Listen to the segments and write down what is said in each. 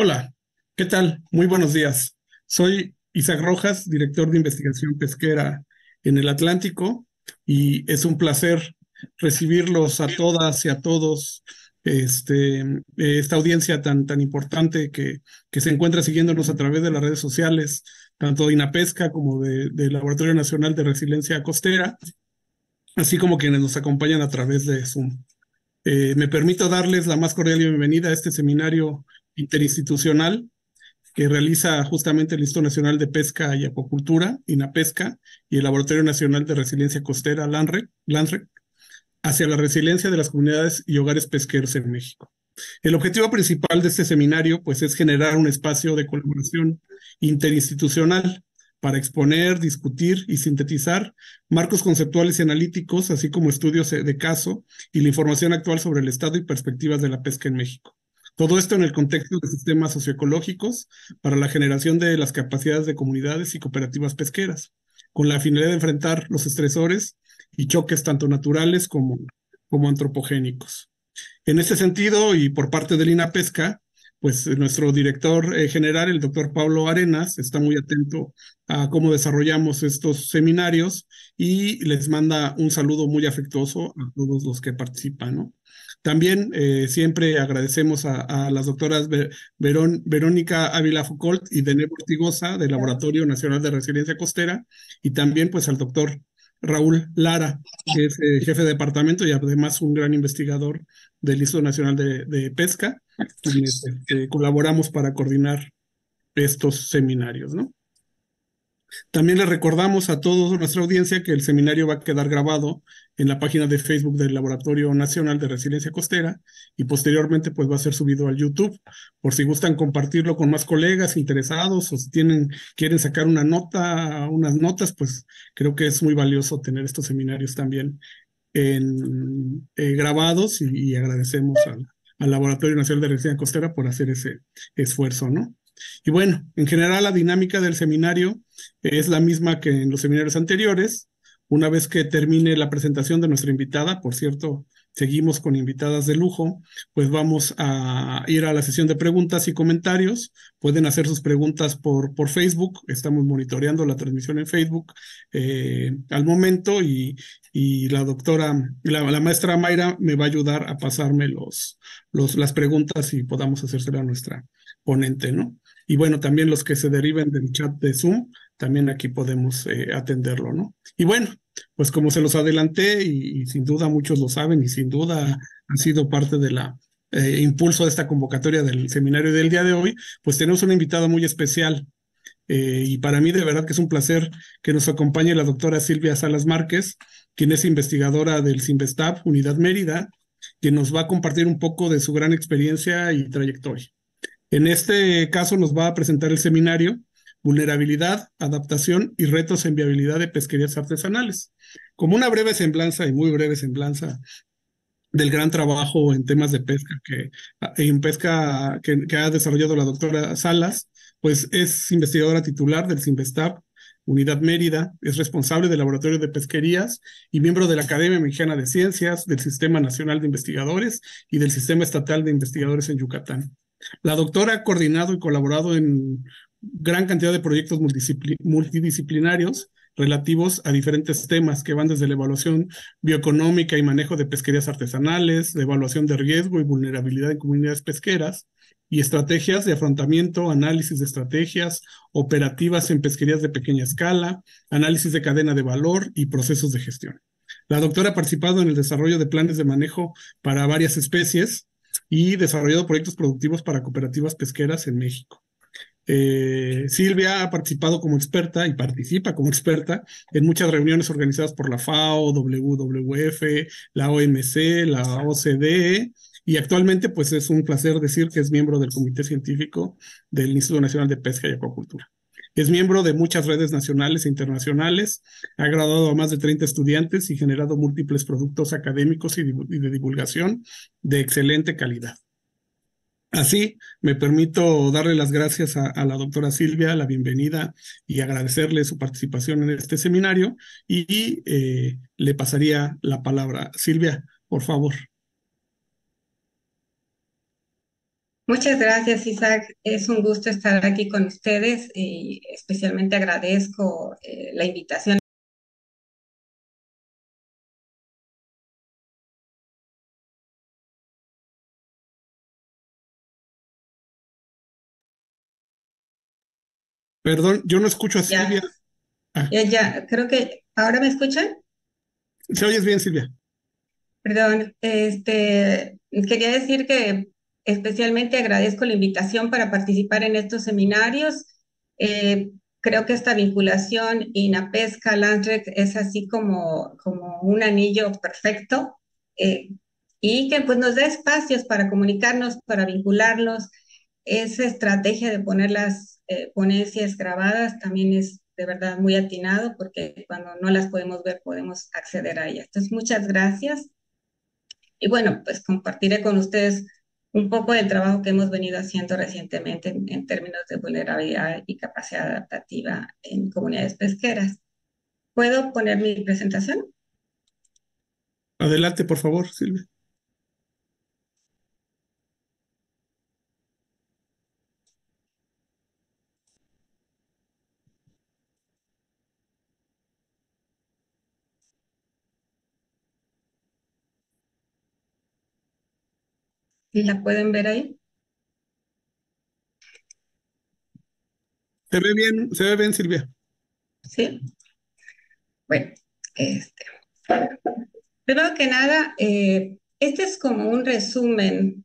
Hola, ¿qué tal? Muy buenos días. Soy Isaac Rojas, director de investigación pesquera en el Atlántico, y es un placer recibirlos a todas y a todos, esta audiencia tan importante que se encuentra siguiéndonos a través de las redes sociales, tanto de INAPESCA como del Laboratorio Nacional de Resiliencia Costera, así como quienes nos acompañan a través de Zoom. Me permito darles la más cordial bienvenida a este seminario interinstitucional que realiza justamente el Instituto Nacional de Pesca y Acuacultura, INAPESCA, y el Laboratorio Nacional de Resiliencia Costera, LANREC, hacia la resiliencia de las comunidades y hogares pesqueros en México. El objetivo principal de este seminario, pues, es generar un espacio de colaboración interinstitucional para exponer, discutir y sintetizar marcos conceptuales y analíticos, así como estudios de caso y la información actual sobre el estado y perspectivas de la pesca en México. Todo esto en el contexto de sistemas socioecológicos para la generación de las capacidades de comunidades y cooperativas pesqueras, con la finalidad de enfrentar los estresores y choques tanto naturales como antropogénicos. En ese sentido, y por parte del INAPESCA, pues nuestro director general, el doctor Pablo Arenas, está muy atento a cómo desarrollamos estos seminarios y les manda un saludo muy afectuoso a todos los que participan, ¿no? También siempre agradecemos a las doctoras Verónica Ávila Foucault y Deneb Ortigosa del Laboratorio Nacional de Resiliencia Costera, y también pues al doctor Raúl Lara, que es jefe de departamento y además un gran investigador del Instituto Nacional de Pesca, quienes colaboramos para coordinar estos seminarios, ¿no? También les recordamos a toda nuestra audiencia que el seminario va a quedar grabado en la página de Facebook del Laboratorio Nacional de Resiliencia Costera, y posteriormente pues va a ser subido al YouTube por si gustan compartirlo con más colegas interesados, o si quieren sacar unas notas, pues creo que es muy valioso tener estos seminarios también grabados, y agradecemos al Laboratorio Nacional de Resiliencia Costera por hacer ese esfuerzo, ¿no? Y bueno, en general la dinámica del seminario es la misma que en los seminarios anteriores. Una vez que termine la presentación de nuestra invitada, por cierto, seguimos con invitadas de lujo, pues vamos a ir a la sesión de preguntas y comentarios. Pueden hacer sus preguntas por Facebook. Estamos monitoreando la transmisión en Facebook al momento, y la maestra Mayra me va a ayudar a pasarme las preguntas y podamos hacérsela a nuestra ponente, ¿no? Y bueno, también los que se deriven del chat de Zoom, también aquí podemos atenderlo, ¿no? Y bueno, pues como se los adelanté, y sin duda muchos lo saben, y sin duda ha sido parte de la impulso de esta convocatoria del seminario del día de hoy, pues tenemos una invitada muy especial. Y para mí de verdad que es un placer que nos acompañe la doctora Silvia Salas Márquez, quien es investigadora del CIMBESTAB, Unidad Mérida, quien nos va a compartir un poco de su gran experiencia y trayectoria. En este caso nos va a presentar el seminario Vulnerabilidad, Adaptación y Retos en Viabilidad de Pesquerías Artesanales, como una breve semblanza y muy breve semblanza del gran trabajo en temas de pesca que ha desarrollado la doctora Salas. Pues es investigadora titular del CIMBESTAB, Unidad Mérida, es responsable del Laboratorio de Pesquerías y miembro de la Academia Mexicana de Ciencias, del Sistema Nacional de Investigadores y del Sistema Estatal de Investigadores en Yucatán. La doctora ha coordinado y colaborado en gran cantidad de proyectos multidisciplinarios relativos a diferentes temas que van desde la evaluación bioeconómica y manejo de pesquerías artesanales, de evaluación de riesgo y vulnerabilidad en comunidades pesqueras, y estrategias de afrontamiento, análisis de estrategias operativas en pesquerías de pequeña escala, análisis de cadena de valor y procesos de gestión. La doctora ha participado en el desarrollo de planes de manejo para varias especies y desarrollado proyectos productivos para cooperativas pesqueras en México. Silvia ha participado como experta y participa como experta en muchas reuniones organizadas por la FAO, WWF, la OMC, la OCDE, y actualmente pues es un placer decir que es miembro del Comité Científico del Instituto Nacional de Pesca y Acuacultura. Es miembro de muchas redes nacionales e internacionales, ha graduado a más de 30 estudiantes y generado múltiples productos académicos y de divulgación de excelente calidad. Así, me permito darle las gracias a la doctora Silvia, la bienvenida, y agradecerle su participación en este seminario, y le pasaría la palabra. Silvia, por favor. Muchas gracias, Isaac. Es un gusto estar aquí con ustedes y especialmente agradezco la invitación. Perdón, yo no escucho a Silvia. Ya, Ah, creo que ahora me escuchan. ¿se oyes bien, Silvia? Perdón, quería decir que especialmente agradezco la invitación para participar en estos seminarios. Eh, Creo que esta vinculación INAPESCA-LANSREC es así como un anillo perfecto, eh, y que pues nos da espacios para comunicarnos, para vincularnos. Esa estrategia de poner las ponencias grabadas también es de verdad muy atinado porque cuando no las podemos ver podemos acceder a ellas. Entonces, muchas gracias. Y bueno, pues compartiré con ustedes un poco del trabajo que hemos venido haciendo recientemente en términos de vulnerabilidad y capacidad adaptativa en comunidades pesqueras. ¿Puedo poner mi presentación? Adelante, por favor, Silvia. ¿La pueden ver ahí? Se ve bien, Silvia. Sí. Bueno, este, primero que nada, este es como un resumen.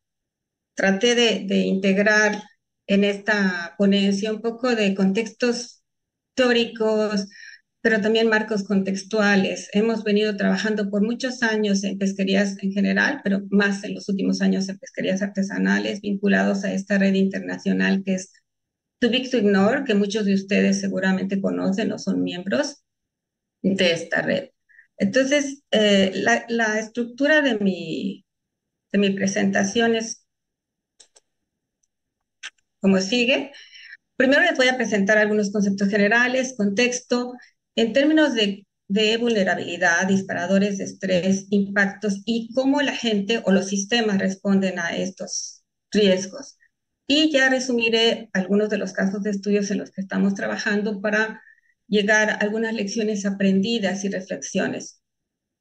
Traté de integrar en esta ponencia un poco de contextos teóricos, pero también marcos contextuales. Hemos venido trabajando por muchos años en pesquerías en general, pero más en los últimos años en pesquerías artesanales, vinculados a esta red internacional que es Too Big to Ignore, que muchos de ustedes seguramente conocen o son miembros de esta red. Entonces, la estructura de mi presentación es como sigue. Primero les voy a presentar algunos conceptos generales, contexto, en términos de vulnerabilidad, disparadores de estrés, impactos y cómo la gente o los sistemas responden a estos riesgos. Y ya resumiré algunos de los casos de estudios en los que estamos trabajando para llegar a algunas lecciones aprendidas y reflexiones.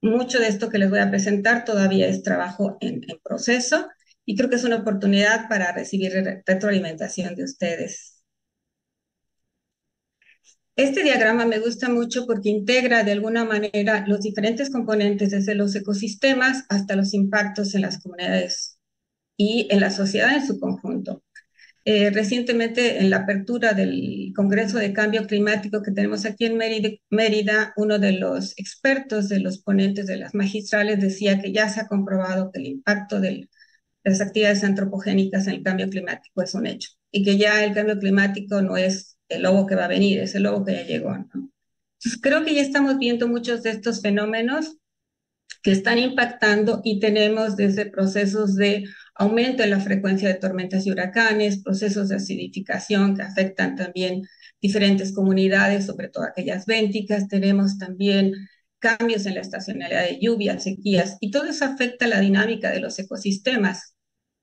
Mucho de esto que les voy a presentar todavía es trabajo en proceso y creo que es una oportunidad para recibir retroalimentación de ustedes. Este diagrama me gusta mucho porque integra de alguna manera los diferentes componentes, desde los ecosistemas hasta los impactos en las comunidades y en la sociedad en su conjunto. Recientemente, en la apertura del Congreso de Cambio Climático que tenemos aquí en Mérida, uno de los expertos, de los ponentes de las magistrales, decía que ya se ha comprobado que el impacto de las actividades antropogénicas en el cambio climático es un hecho y que ya el cambio climático no es el lobo que va a venir, es el lobo que ya llegó, ¿no? Entonces, creo que ya estamos viendo muchos de estos fenómenos que están impactando y tenemos desde procesos de aumento en la frecuencia de tormentas y huracanes, procesos de acidificación que afectan también diferentes comunidades, sobre todo aquellas bénticas, tenemos también cambios en la estacionalidad de lluvias, sequías, y todo eso afecta la dinámica de los ecosistemas,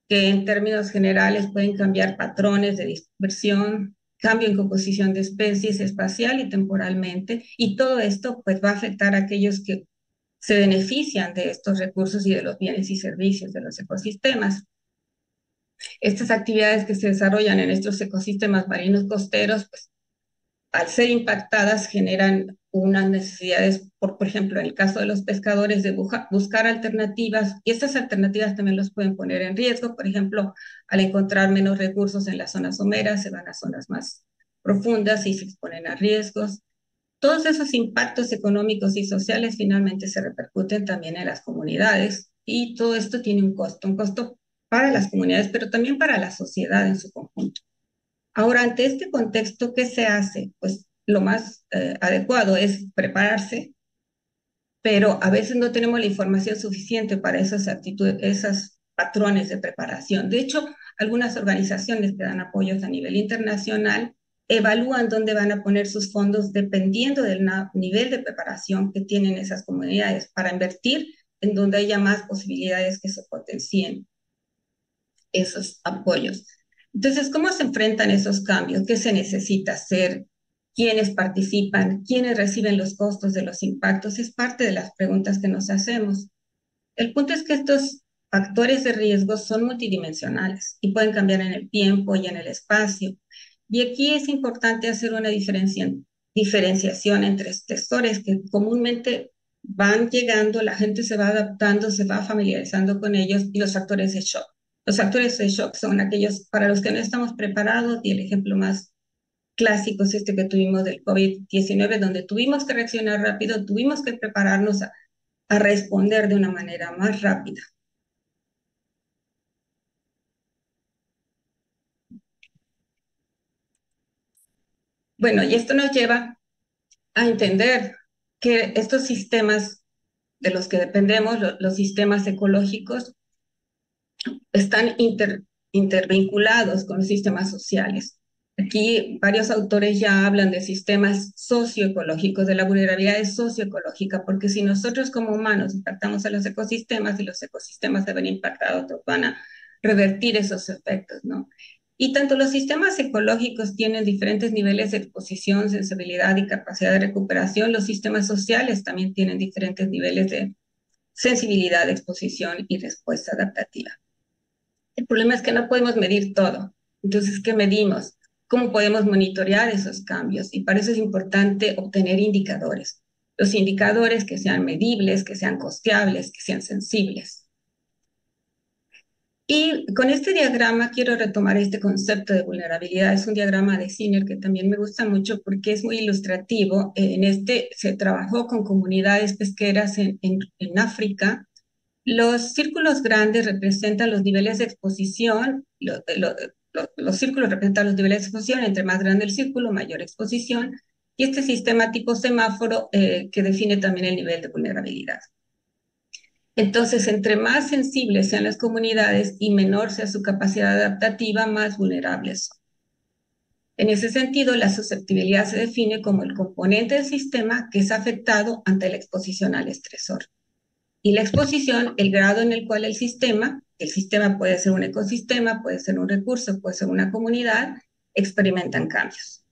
que en términos generales pueden cambiar patrones de dispersión, cambio en composición de especies espacial y temporalmente, y todo esto pues va a afectar a aquellos que se benefician de estos recursos y de los bienes y servicios de los ecosistemas. Estas actividades que se desarrollan en estos ecosistemas marinos costeros, pues, al ser impactadas, generan unas necesidades, por ejemplo, en el caso de los pescadores, de buscar alternativas, y estas alternativas también los pueden poner en riesgo. Por ejemplo, al encontrar menos recursos en las zonas someras, se van a zonas más profundas y se exponen a riesgos. Todos esos impactos económicos y sociales finalmente se repercuten también en las comunidades y todo esto tiene un costo para las comunidades, pero también para la sociedad en su conjunto. Ahora, ante este contexto, ¿qué se hace? Pues lo más adecuado es prepararse, pero a veces no tenemos la información suficiente para esas actitudes, esos patrones de preparación. De hecho, algunas organizaciones que dan apoyos a nivel internacional evalúan dónde van a poner sus fondos dependiendo del nivel de preparación que tienen esas comunidades para invertir en donde haya más posibilidades que se potencien. esos apoyos. Entonces, ¿cómo se enfrentan esos cambios? ¿Qué se necesita hacer? ¿Quiénes participan? ¿Quiénes reciben los costos de los impactos? Es parte de las preguntas que nos hacemos. El punto es que estos factores de riesgo son multidimensionales y pueden cambiar en el tiempo y en el espacio. Y aquí es importante hacer una diferenciación entre estresores que comúnmente van llegando, la gente se va adaptando, se va familiarizando con ellos, y los factores de shock. Los factores de shock son aquellos para los que no estamos preparados, y el ejemplo más clásico es este que tuvimos del COVID-19, donde tuvimos que reaccionar rápido, tuvimos que prepararnos a responder de una manera más rápida. Bueno, y esto nos lleva a entender que estos sistemas de los que dependemos, los sistemas ecológicos, están intervinculados con los sistemas sociales. Aquí varios autores ya hablan de sistemas socioecológicos, de la vulnerabilidad socioecológica, porque si nosotros como humanos impactamos a los ecosistemas y los ecosistemas se ven impactados, van a revertir esos efectos, ¿no? Y tanto los sistemas ecológicos tienen diferentes niveles de exposición, sensibilidad y capacidad de recuperación, los sistemas sociales también tienen diferentes niveles de sensibilidad, exposición y respuesta adaptativa. El problema es que no podemos medir todo. Entonces, ¿qué medimos? ¿Cómo podemos monitorear esos cambios? Y para eso es importante obtener indicadores. Los indicadores que sean medibles, que sean costeables, que sean sensibles. Y con este diagrama quiero retomar este concepto de vulnerabilidad. Es un diagrama de Sinner que también me gusta mucho porque es muy ilustrativo. En este se trabajó con comunidades pesqueras en África. Los círculos grandes representan los niveles de exposición, los círculos representan los niveles de exposición, entre más grande el círculo, mayor exposición, y este sistema tipo semáforo que define también el nivel de vulnerabilidad. Entonces, entre más sensibles sean las comunidades y menor sea su capacidad adaptativa, más vulnerables son. En ese sentido, la susceptibilidad se define como el componente del sistema que es afectado ante la exposición al estresor. Y la exposición, el grado en el cual el sistema puede ser un ecosistema, puede ser un recurso, puede ser una comunidad, experimentan cambios.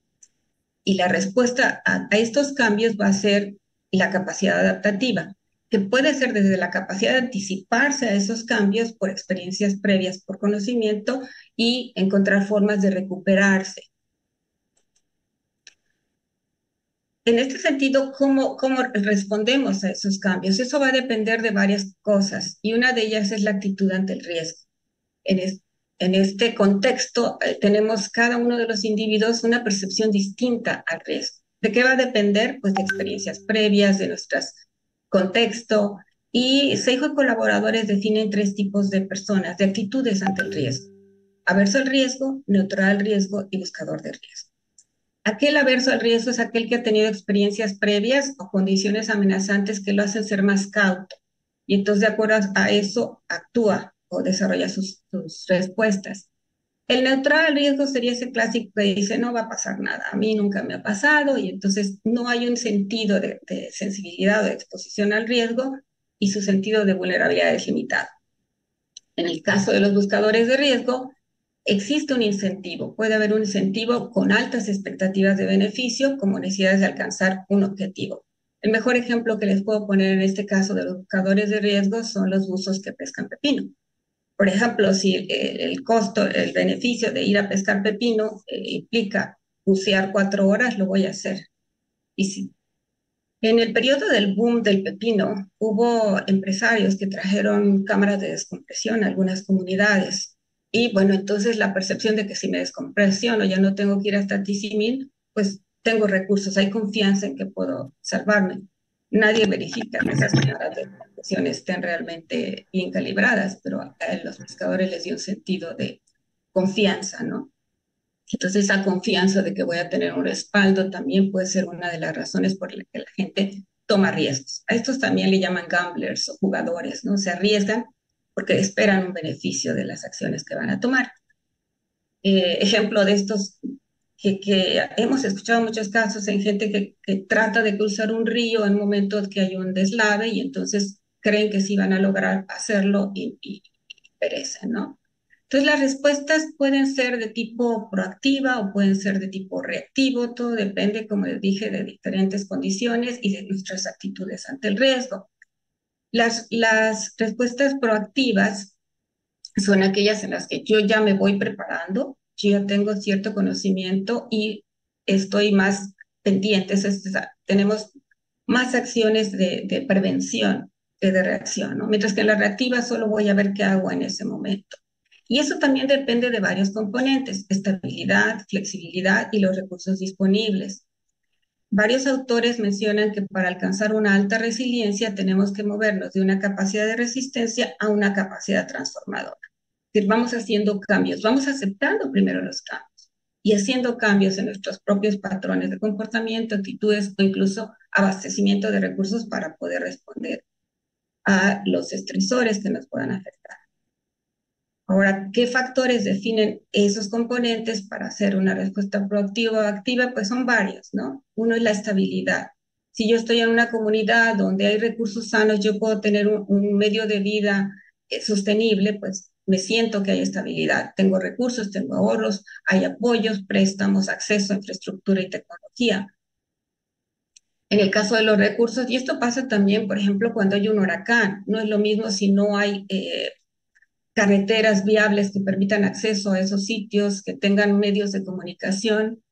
Y la respuesta a estos cambios va a ser la capacidad adaptativa, que puede ser desde la capacidad de anticiparse a esos cambios por experiencias previas, por conocimiento, y encontrar formas de recuperarse. En este sentido, ¿cómo respondemos a esos cambios? Eso va a depender de varias cosas, y una de ellas es la actitud ante el riesgo. En, es, en este contexto, tenemos cada uno de los individuos una percepción distinta al riesgo. ¿De qué va a depender? Pues de experiencias previas, de nuestro contexto, y Seijo y colaboradores definen 3 tipos de personas, de actitudes ante el riesgo: averso al riesgo, neutral al riesgo y buscador de riesgo. Aquel averso al riesgo es aquel que ha tenido experiencias previas o condiciones amenazantes que lo hacen ser más cauto, y entonces de acuerdo a eso actúa o desarrolla sus respuestas. El neutral al riesgo sería ese clásico que dice no va a pasar nada, a mí nunca me ha pasado, y entonces no hay un sentido de sensibilidad o de exposición al riesgo, y su sentido de vulnerabilidad es limitado. En el caso de los buscadores de riesgo, existe un incentivo. Puede haber un incentivo con altas expectativas de beneficio, como necesidades de alcanzar un objetivo. El mejor ejemplo que les puedo poner en este caso de los buscadores de riesgo son los buzos que pescan pepino. Por ejemplo, si el costo, el beneficio de ir a pescar pepino implica bucear 4 horas, lo voy a hacer. Y si en el periodo del boom del pepino, hubo empresarios que trajeron cámaras de descompresión a algunas comunidades. Y bueno, entonces la percepción de que si me descompresiono ya no tengo que ir hasta Tizimín, pues tengo recursos, hay confianza en que puedo salvarme. Nadie verifica que esas cámaras de descompresión estén realmente bien calibradas, pero a los pescadores les dio un sentido de confianza, ¿no? Entonces, esa confianza de que voy a tener un respaldo también puede ser una de las razones por las que la gente toma riesgos. A estos también le llaman gamblers o jugadores, ¿no? Se arriesgan porque esperan un beneficio de las acciones que van a tomar. Ejemplo de estos que hemos escuchado muchos casos en gente que trata de cruzar un río en momentos que hay un deslave, y entonces creen que sí van a lograr hacerlo y perecen, ¿no? Entonces, las respuestas pueden ser de tipo proactiva o pueden ser de tipo reactivo, todo depende, como les dije, de diferentes condiciones y de nuestras actitudes ante el riesgo. Las respuestas proactivas son aquellas en las que yo ya me voy preparando, yo ya tengo cierto conocimiento y estoy más pendiente, tenemos más acciones de prevención que de reacción, ¿no? Mientras que en la reactiva solo voy a ver qué hago en ese momento. Y eso también depende de varios componentes: estabilidad, flexibilidad y los recursos disponibles. Varios autores mencionan que para alcanzar una alta resiliencia tenemos que movernos de una capacidad de resistencia a una capacidad transformadora. Es decir, vamos haciendo cambios, vamos aceptando primero los cambios y haciendo cambios en nuestros propios patrones de comportamiento, actitudes o incluso abastecimiento de recursos para poder responder a los estresores que nos puedan afectar. Ahora, ¿qué factores definen esos componentes para hacer una respuesta proactiva o activa? Pues son varios, ¿no? Uno es la estabilidad. Si yo estoy en una comunidad donde hay recursos sanos, yo puedo tener un medio de vida sostenible, pues me siento que hay estabilidad. Tengo recursos, tengo ahorros, hay apoyos, préstamos, acceso a infraestructura y tecnología. En el caso de los recursos, y esto pasa también, por ejemplo, cuando hay un huracán, no es lo mismo si no hay carreteras viables que permitan acceso a esos sitios, que tengan medios de comunicación.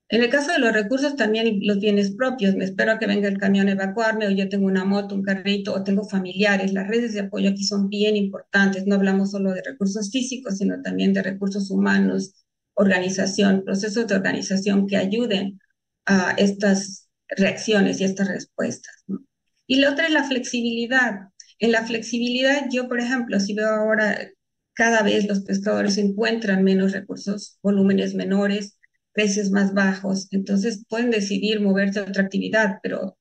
En el caso de los recursos, también los bienes propios. Me espero a que venga el camión a evacuarme, o yo tengo una moto, un carrito, o tengo familiares. Las redes de apoyo aquí son bien importantes. No hablamos solo de recursos físicos, sino también de recursos humanos, organización, procesos de organización que ayuden a estas reacciones y estas respuestas, ¿no? Y la otra es la flexibilidad. En la flexibilidad, yo, por ejemplo, si veo ahora cada vez los pescadores encuentran menos recursos, volúmenes menores, precios más bajos, entonces pueden decidir moverse a otra actividad, pero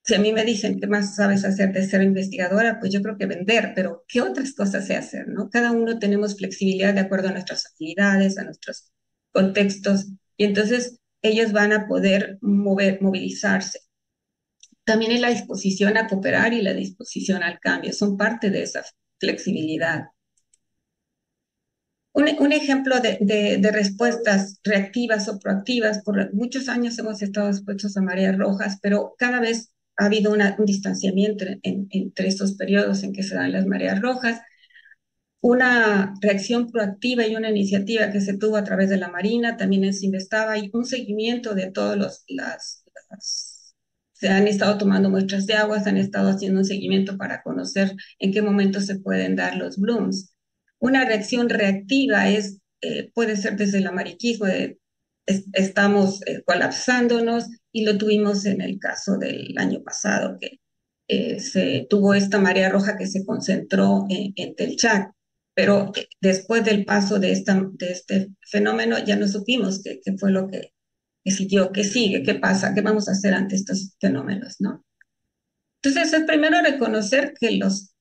si a mí me dicen qué más sabes hacer de ser investigadora, pues yo creo que vender, pero ¿qué otras cosas sé hacer, no? Cada uno tenemos flexibilidad de acuerdo a nuestras habilidades, a nuestros contextos, y entonces ellos van a poder movilizarse. También es la disposición a cooperar y la disposición al cambio, son parte de esa flexibilidad. Un ejemplo de respuestas reactivas o proactivas: por muchos años hemos estado expuestos a mareas rojas, pero cada vez ha habido un distanciamiento entre estos periodos en que se dan las mareas rojas. Una reacción proactiva y una iniciativa que se tuvo a través de la Marina, también en Investaba, y un seguimiento de todos se han estado tomando muestras de agua, se han estado haciendo un seguimiento para conocer en qué momento se pueden dar los blooms. Una reacción reactiva puede ser desde el amarillismo, estamos colapsándonos, y lo tuvimos en el caso del año pasado, que se tuvo esta marea roja que se concentró en Telchac, pero después del paso de este fenómeno ya no supimos qué fue lo que siguió, qué sigue, qué pasa, qué vamos a hacer ante estos fenómenos, ¿no? Entonces, es primero reconocer que los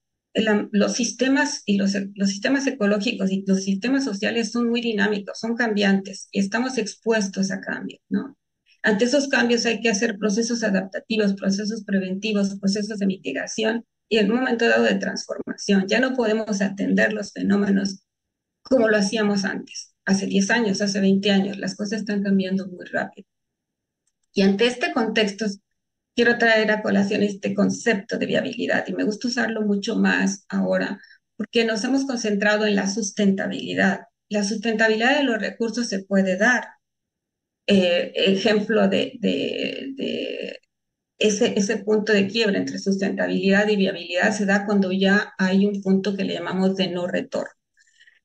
sistemas y los sistemas ecológicos y los sistemas sociales son muy dinámicos, son cambiantes y estamos expuestos a cambios, ¿no? Ante esos cambios hay que hacer procesos adaptativos, procesos preventivos, procesos de mitigación y en un momento dado de transformación. Ya no podemos atender los fenómenos como lo hacíamos antes, hace 10 años, hace 20 años. Las cosas están cambiando muy rápido. Y ante este contexto, quiero traer a colación este concepto de viabilidad, y me gusta usarlo mucho más ahora porque nos hemos concentrado en la sustentabilidad. La sustentabilidad de los recursos se puede dar. Ejemplo de ese punto de quiebra entre sustentabilidad y viabilidad se da cuando ya hay un punto que le llamamos de no retorno.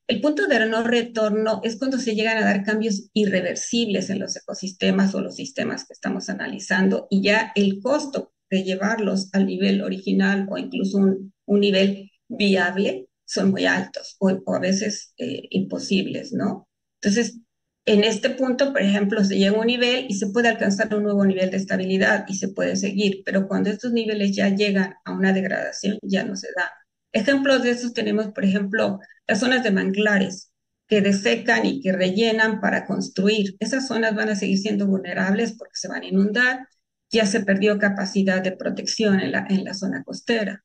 El punto de no retorno es cuando se llegan a dar cambios irreversibles en los ecosistemas o los sistemas que estamos analizando, y ya el costo de llevarlos al nivel original o incluso un nivel viable son muy altos o a veces imposibles, ¿no? Entonces, en este punto, por ejemplo, se llega a un nivel y se puede alcanzar un nuevo nivel de estabilidad y se puede seguir, pero cuando estos niveles ya llegan a una degradación, ya no se da. Ejemplos de estos tenemos, por ejemplo, las zonas de manglares que desecan y que rellenan para construir. Esas zonas van a seguir siendo vulnerables porque se van a inundar. Ya se perdió capacidad de protección en la zona costera.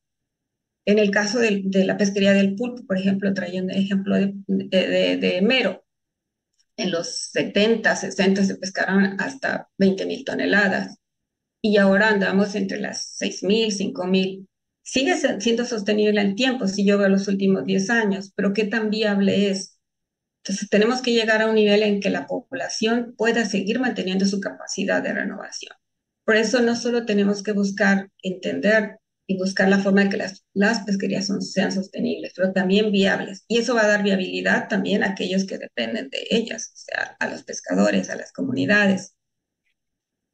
En el caso de la pesquería del pulpo, por ejemplo, trayendo un ejemplo de Mero, en los 70, 60 se pescaron hasta 20.000 toneladas y ahora andamos entre las 6.000, 5.000. Sigue siendo sostenible en el tiempo, si yo veo los últimos 10 años, pero ¿qué tan viable es? Entonces tenemos que llegar a un nivel en que la población pueda seguir manteniendo su capacidad de renovación. Por eso no solo tenemos que buscar entender y buscar la forma de que las pesquerías sean sostenibles, pero también viables. Y eso va a dar viabilidad también a aquellos que dependen de ellas, o sea, a los pescadores, a las comunidades.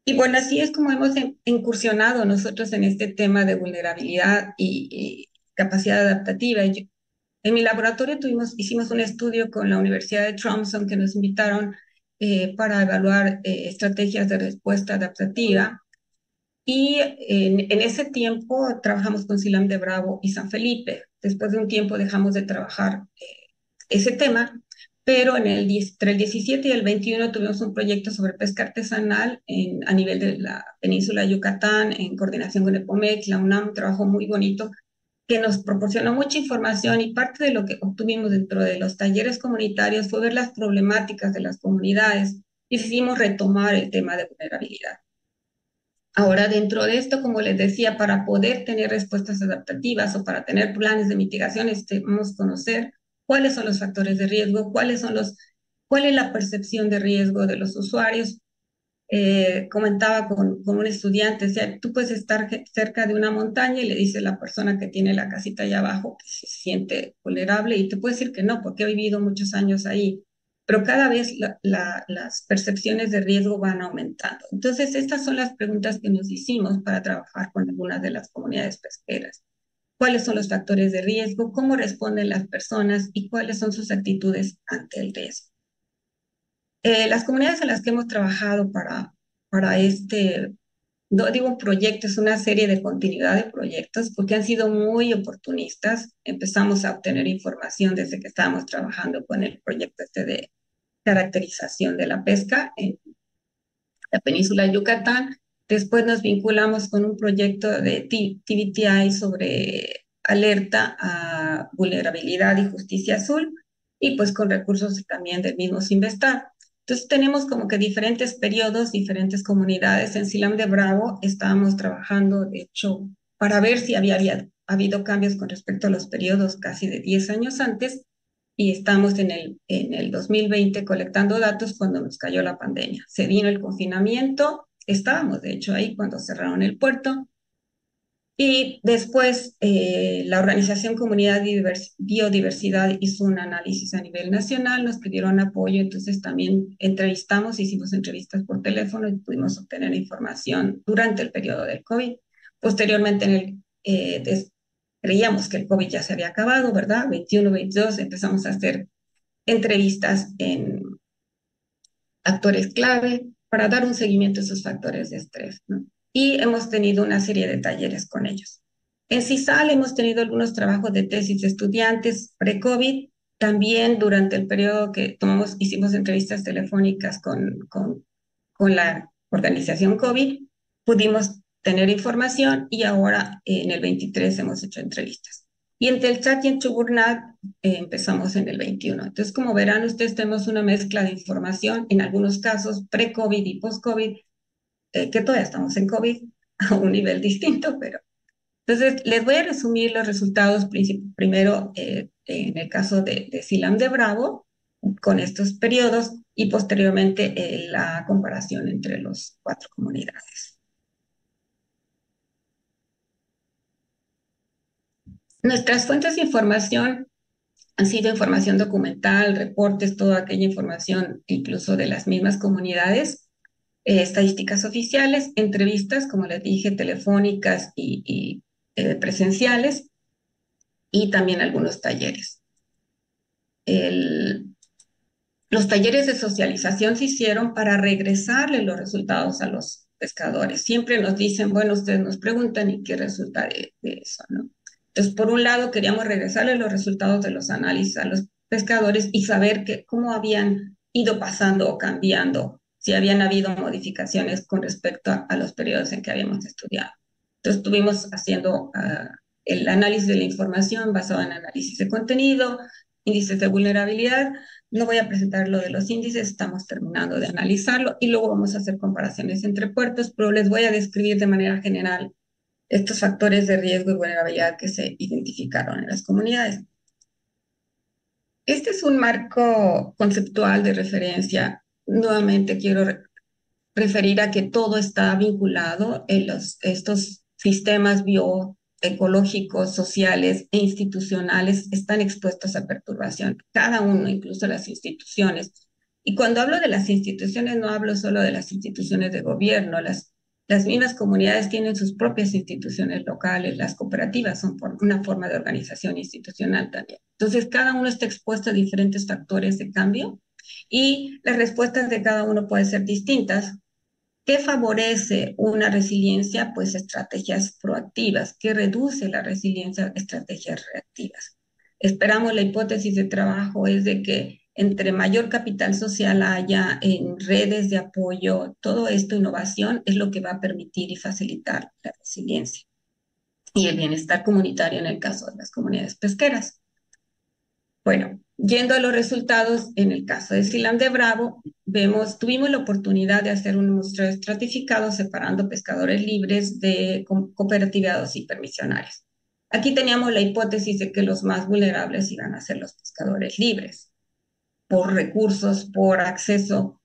Y bueno, así es como hemos incursionado nosotros en este tema de vulnerabilidad y capacidad adaptativa. En mi laboratorio hicimos un estudio con la Universidad de Tromsø que nos invitaron para evaluar estrategias de respuesta adaptativa. Y en ese tiempo trabajamos con Silam de Bravo y San Felipe. Después de un tiempo dejamos de trabajar ese tema, pero entre el 17 y el 21 tuvimos un proyecto sobre pesca artesanal a nivel de la península de Yucatán, en coordinación con EPOMEX, la UNAM, un trabajo muy bonito que nos proporcionó mucha información, y parte de lo que obtuvimos dentro de los talleres comunitarios fue ver las problemáticas de las comunidades y decidimos retomar el tema de vulnerabilidad. Ahora, dentro de esto, como les decía, para poder tener respuestas adaptativas o para tener planes de mitigación, debemos conocer cuáles son los factores de riesgo, cuál es la percepción de riesgo de los usuarios. Comentaba con un estudiante, o sea, tú puedes estar cerca de una montaña y le dice a la persona que tiene la casita allá abajo que se siente vulnerable y te puede decir que no, porque he vivido muchos años ahí, pero cada vez las percepciones de riesgo van aumentando. Entonces, estas son las preguntas que nos hicimos para trabajar con algunas de las comunidades pesqueras. ¿Cuáles son los factores de riesgo? ¿Cómo responden las personas? ¿Y cuáles son sus actitudes ante el riesgo? Las comunidades en las que hemos trabajado para no digo un proyecto, es una serie de continuidad de proyectos, porque han sido muy oportunistas. Empezamos a obtener información desde que estábamos trabajando con el proyecto de caracterización de la pesca en la península de Yucatán. Después nos vinculamos con un proyecto de TBTI sobre alerta a vulnerabilidad y justicia azul, y pues con recursos también del mismo Sinvestar. Entonces tenemos como que diferentes periodos, diferentes comunidades. En Silam de Bravo estábamos trabajando, de hecho, para ver si había habido cambios con respecto a los periodos casi de 10 años antes, y estamos en el 2020 colectando datos cuando nos cayó la pandemia. Se vino el confinamiento, estábamos de hecho ahí cuando cerraron el puerto, y después la organización Comunidad Biodiversidad hizo un análisis a nivel nacional, nos pidieron apoyo, entonces también hicimos entrevistas por teléfono y pudimos obtener información durante el periodo del COVID. Posteriormente, creíamos que el COVID ya se había acabado, ¿verdad? 21, 22, empezamos a hacer entrevistas en actores clave para dar un seguimiento a esos factores de estrés, ¿no? Y hemos tenido una serie de talleres con ellos. En CISAL hemos tenido algunos trabajos de tesis de estudiantes pre-COVID. También durante el periodo que hicimos entrevistas telefónicas con la organización COVID, pudimos tener información, y ahora en el 23 hemos hecho entrevistas. Y en Telchat y en Chuburnat empezamos en el 21. Entonces, como verán ustedes, tenemos una mezcla de información, en algunos casos pre-COVID y post-COVID, que todavía estamos en COVID a un nivel distinto, pero... Entonces, les voy a resumir los resultados primero en el caso de Silam de Bravo, con estos periodos, y posteriormente la comparación entre las 4 comunidades. Nuestras fuentes de información han sido información documental, reportes, toda aquella información, incluso de las mismas comunidades, estadísticas oficiales, entrevistas, como les dije, telefónicas y presenciales, y también algunos talleres. Los talleres de socialización se hicieron para regresarle los resultados a los pescadores. Siempre nos dicen, bueno, ustedes nos preguntan y qué resulta de eso, ¿no? Entonces, por un lado, queríamos regresarle los resultados de los análisis a los pescadores y saber cómo habían ido pasando o cambiando, si habían habido modificaciones con respecto a los periodos en que habíamos estudiado. Entonces, estuvimos haciendo el análisis de la información basado en análisis de contenido, índices de vulnerabilidad. No voy a presentar lo de los índices, estamos terminando de analizarlo y luego vamos a hacer comparaciones entre puertos, pero les voy a describir de manera general estos factores de riesgo y vulnerabilidad que se identificaron en las comunidades. Este es un marco conceptual de referencia. Nuevamente quiero referir a que todo está vinculado en estos sistemas bioecológicos, sociales e institucionales están expuestos a perturbación, cada uno, incluso las instituciones. Y cuando hablo de las instituciones, no hablo solo de las instituciones de gobierno, las mismas comunidades tienen sus propias instituciones locales, las cooperativas son una forma de organización institucional también. Entonces, cada uno está expuesto a diferentes factores de cambio y las respuestas de cada uno pueden ser distintas. ¿Qué favorece una resiliencia? Pues estrategias proactivas. ¿Qué reduce la resiliencia? Estrategias reactivas. Esperamos, la hipótesis de trabajo es de que entre mayor capital social haya en redes de apoyo, todo esto, innovación, es lo que va a permitir y facilitar la resiliencia y el bienestar comunitario en el caso de las comunidades pesqueras. Bueno, yendo a los resultados, en el caso de Silán de Bravo, tuvimos la oportunidad de hacer un muestreo estratificado separando pescadores libres de cooperativados y permisionarios. Aquí teníamos la hipótesis de que los más vulnerables iban a ser los pescadores libres, por recursos, por acceso.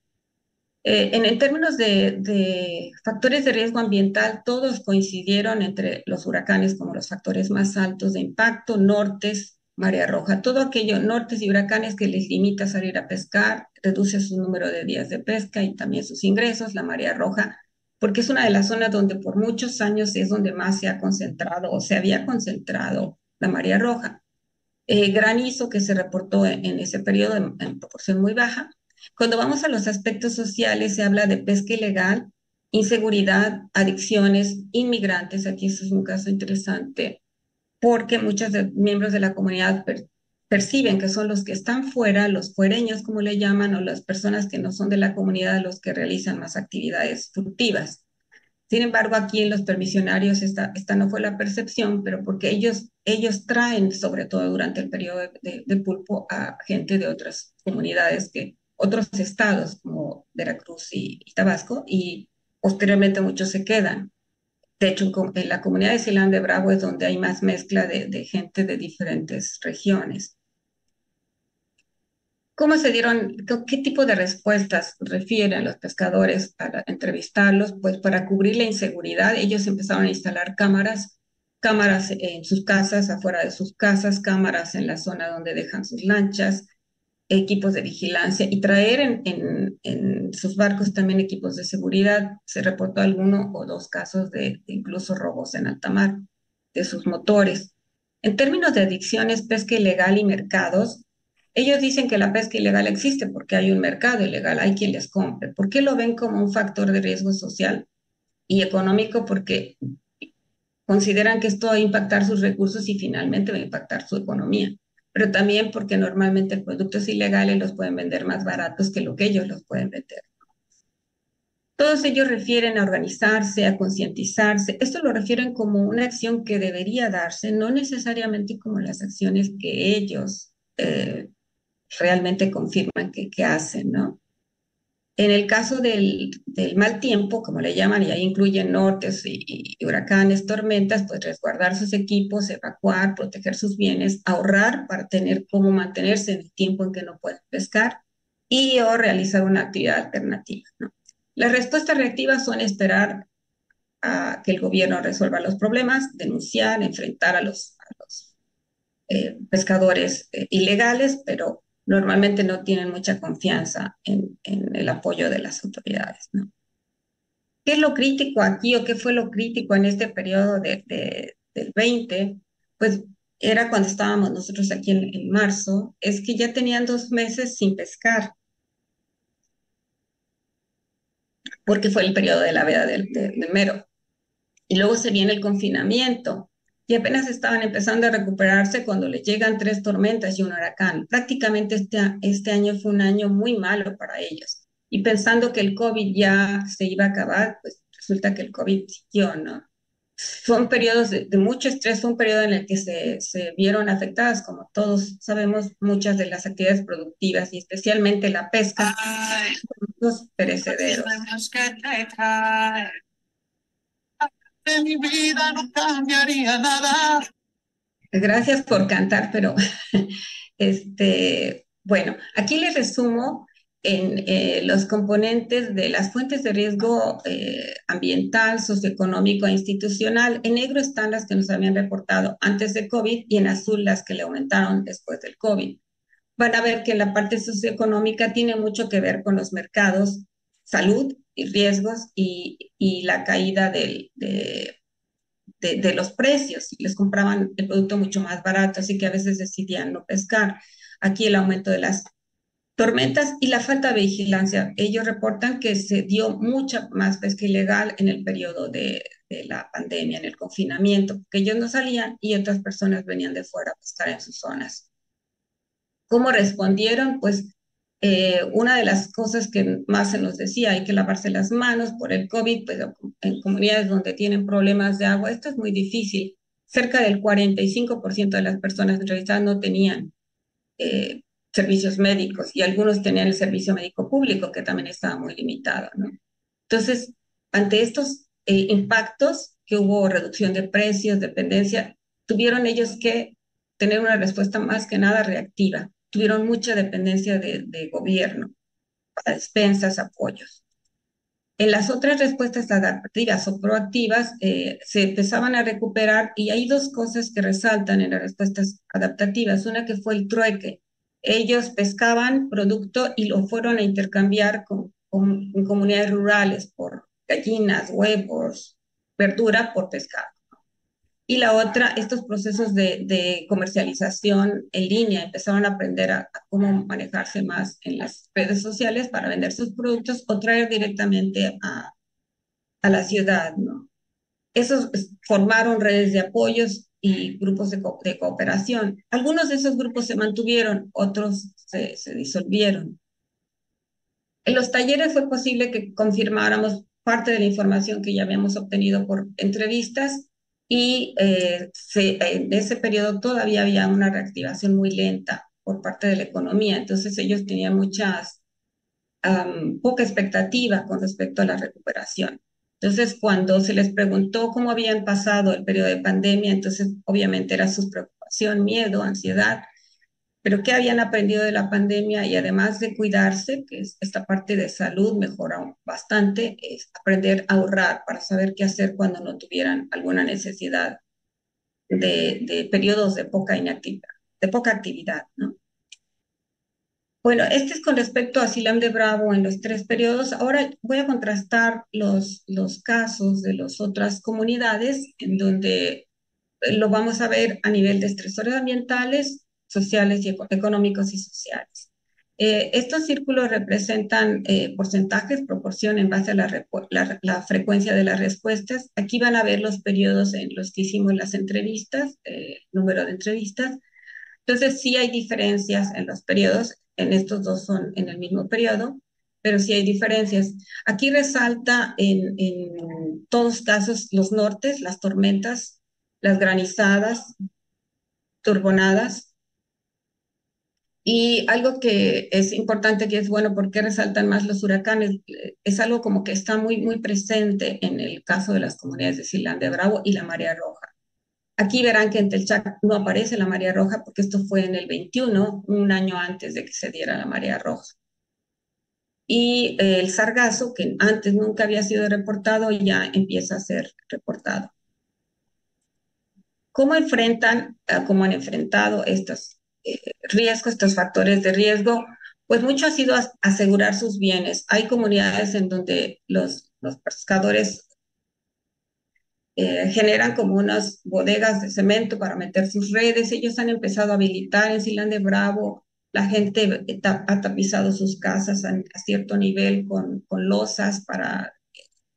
En términos de factores de riesgo ambiental, todos coincidieron entre los huracanes como los factores más altos de impacto, nortes, marea roja, todo aquello, nortes y huracanes que les limita salir a pescar, reduce su número de días de pesca y también sus ingresos, la marea roja, porque es una de las zonas donde por muchos años es donde más se ha concentrado o se había concentrado la marea roja. Granizo que se reportó en ese periodo en proporción muy baja. Cuando vamos a los aspectos sociales, se habla de pesca ilegal, inseguridad, adicciones, inmigrantes. Aquí eso es un caso interesante porque muchos miembros de la comunidad perciben que son los que están fuera, los fuereños, como le llaman, o las personas que no son de la comunidad los que realizan más actividades furtivas. Sin embargo, aquí en los permisionarios esta no fue la percepción, pero porque ellos traen, sobre todo durante el periodo de pulpo, a gente de otras comunidades, otros estados como Veracruz y Tabasco, y posteriormente muchos se quedan. De hecho, en la comunidad de Silán de Bravo es donde hay más mezcla de gente de diferentes regiones. ¿Cómo se dieron, qué tipo de respuestas refieren los pescadores para entrevistarlos? Pues para cubrir la inseguridad, ellos empezaron a instalar cámaras en sus casas, afuera de sus casas, cámaras en la zona donde dejan sus lanchas, equipos de vigilancia y traer en sus barcos también equipos de seguridad. Se reportó alguno o dos casos de incluso robos en alta mar de sus motores. En términos de adicciones, pesca ilegal y mercados, ellos dicen que la pesca ilegal existe porque hay un mercado ilegal, hay quien les compre. ¿Por qué lo ven como un factor de riesgo social y económico? Porque consideran que esto va a impactar sus recursos y finalmente va a impactar su economía. Pero también porque normalmente productos ilegales los pueden vender más baratos que lo que ellos los pueden vender. Todos ellos refieren a organizarse, a concientizarse. Esto lo refieren como una acción que debería darse, no necesariamente como las acciones que ellos realmente confirman que hacen, ¿no? En el caso del mal tiempo, como le llaman, y ahí incluyen nortes y huracanes, tormentas, pues resguardar sus equipos, evacuar, proteger sus bienes, ahorrar para tener cómo mantenerse en el tiempo en que no pueden pescar y o realizar una actividad alternativa, ¿no? Las respuestas reactivas son esperar a que el gobierno resuelva los problemas, denunciar, enfrentar a los pescadores ilegales, pero normalmente no tienen mucha confianza en el apoyo de las autoridades, ¿no? ¿Qué es lo crítico aquí o qué fue lo crítico en este periodo del 20? Pues era cuando estábamos nosotros aquí en marzo, es que ya tenían 2 meses sin pescar, porque fue el periodo de la veda del mero. Y luego se viene el confinamiento y apenas estaban empezando a recuperarse cuando les llegan 3 tormentas y un huracán. Prácticamente este año fue un año muy malo para ellos. Y pensando que el COVID ya se iba a acabar, pues resulta que el COVID siguió, ¿no? Son periodos de mucho estrés, fue un periodo en el que se vieron afectadas, como todos sabemos, muchas de las actividades productivas y especialmente la pesca, los perecederos. De mi vida no cambiaría nada. Gracias por cantar, pero bueno, aquí les resumo en los componentes de las fuentes de riesgo ambiental, socioeconómico e institucional. En negro están las que nos habían reportado antes de COVID y en azul las que le aumentaron después del COVID. Van a ver que la parte socioeconómica tiene mucho que ver con los mercados, salud y riesgos y la caída de los precios. Les compraban el producto mucho más barato, así que a veces decidían no pescar. Aquí el aumento de las tormentas y la falta de vigilancia. Ellos reportan que se dio mucha más pesca ilegal en el periodo de la pandemia, en el confinamiento, porque ellos no salían y otras personas venían de fuera a pescar en sus zonas. ¿Cómo respondieron? Pues una de las cosas que más se nos decía, hay que lavarse las manos por el COVID, pues en comunidades donde tienen problemas de agua, esto es muy difícil. Cerca del 45% de las personas entrevistadas no tenían eh, servicios médicos y algunos tenían el servicio médico público, que también estaba muy limitado, ¿no? Entonces, ante estos impactos, que hubo reducción de precios, dependencia, tuvieron ellos que tener una respuesta más que nada reactiva. Tuvieron mucha dependencia de gobierno para despensas, apoyos. En las otras respuestas adaptativas o proactivas se empezaban a recuperar y hay dos cosas que resaltan en las respuestas adaptativas. Una que fue el trueque. Ellos pescaban producto y lo fueron a intercambiar en comunidades rurales por gallinas, huevos, verdura por pescado. Y la otra, estos procesos de comercialización en línea, empezaron a aprender a cómo manejarse más en las redes sociales para vender sus productos o traer directamente a la ciudad, ¿no? Esos formaron redes de apoyos y grupos de cooperación. Algunos de esos grupos se mantuvieron, otros se disolvieron. En los talleres fue posible que confirmáramos parte de la información que ya habíamos obtenido por entrevistas y en ese periodo todavía había una reactivación muy lenta por parte de la economía, entonces ellos tenían poca expectativa con respecto a la recuperación. Entonces, cuando se les preguntó cómo habían pasado el periodo de pandemia, entonces obviamente era su preocupación, miedo, ansiedad, pero qué habían aprendido de la pandemia y además de cuidarse, que es esta parte de salud mejora bastante, es aprender a ahorrar para saber qué hacer cuando no tuvieran alguna necesidad de periodos de poca actividad, ¿no? Bueno, este es con respecto a Silam de Bravo en los tres periodos. Ahora voy a contrastar los casos de las otras comunidades en donde lo vamos a ver a nivel de estresores ambientales, sociales y económicos y sociales. Estos círculos representan porcentajes, proporción en base a la frecuencia de las respuestas. Aquí van a ver los periodos en los que hicimos las entrevistas, número de entrevistas. Entonces, sí hay diferencias en los periodos, en estos dos son en el mismo periodo, pero sí hay diferencias. Aquí resalta en todos casos los nortes, las tormentas, las granizadas, turbonadas, y algo que es importante, que es bueno, porque resaltan más los huracanes, es algo como que está muy presente en el caso de las comunidades de Silán de Bravo y la marea roja. Aquí verán que en Telchac no aparece la marea roja porque esto fue en el 21, un año antes de que se diera la marea roja. Y el sargazo, que antes nunca había sido reportado, ya empieza a ser reportado. ¿Cómo han enfrentado estos riesgos, estos factores de riesgo? Pues mucho ha sido asegurar sus bienes. Hay comunidades en donde los pescadores generan como unas bodegas de cemento para meter sus redes. Ellos han empezado a habilitar en Silán de Bravo. La gente ha tapizado sus casas a cierto nivel con losas para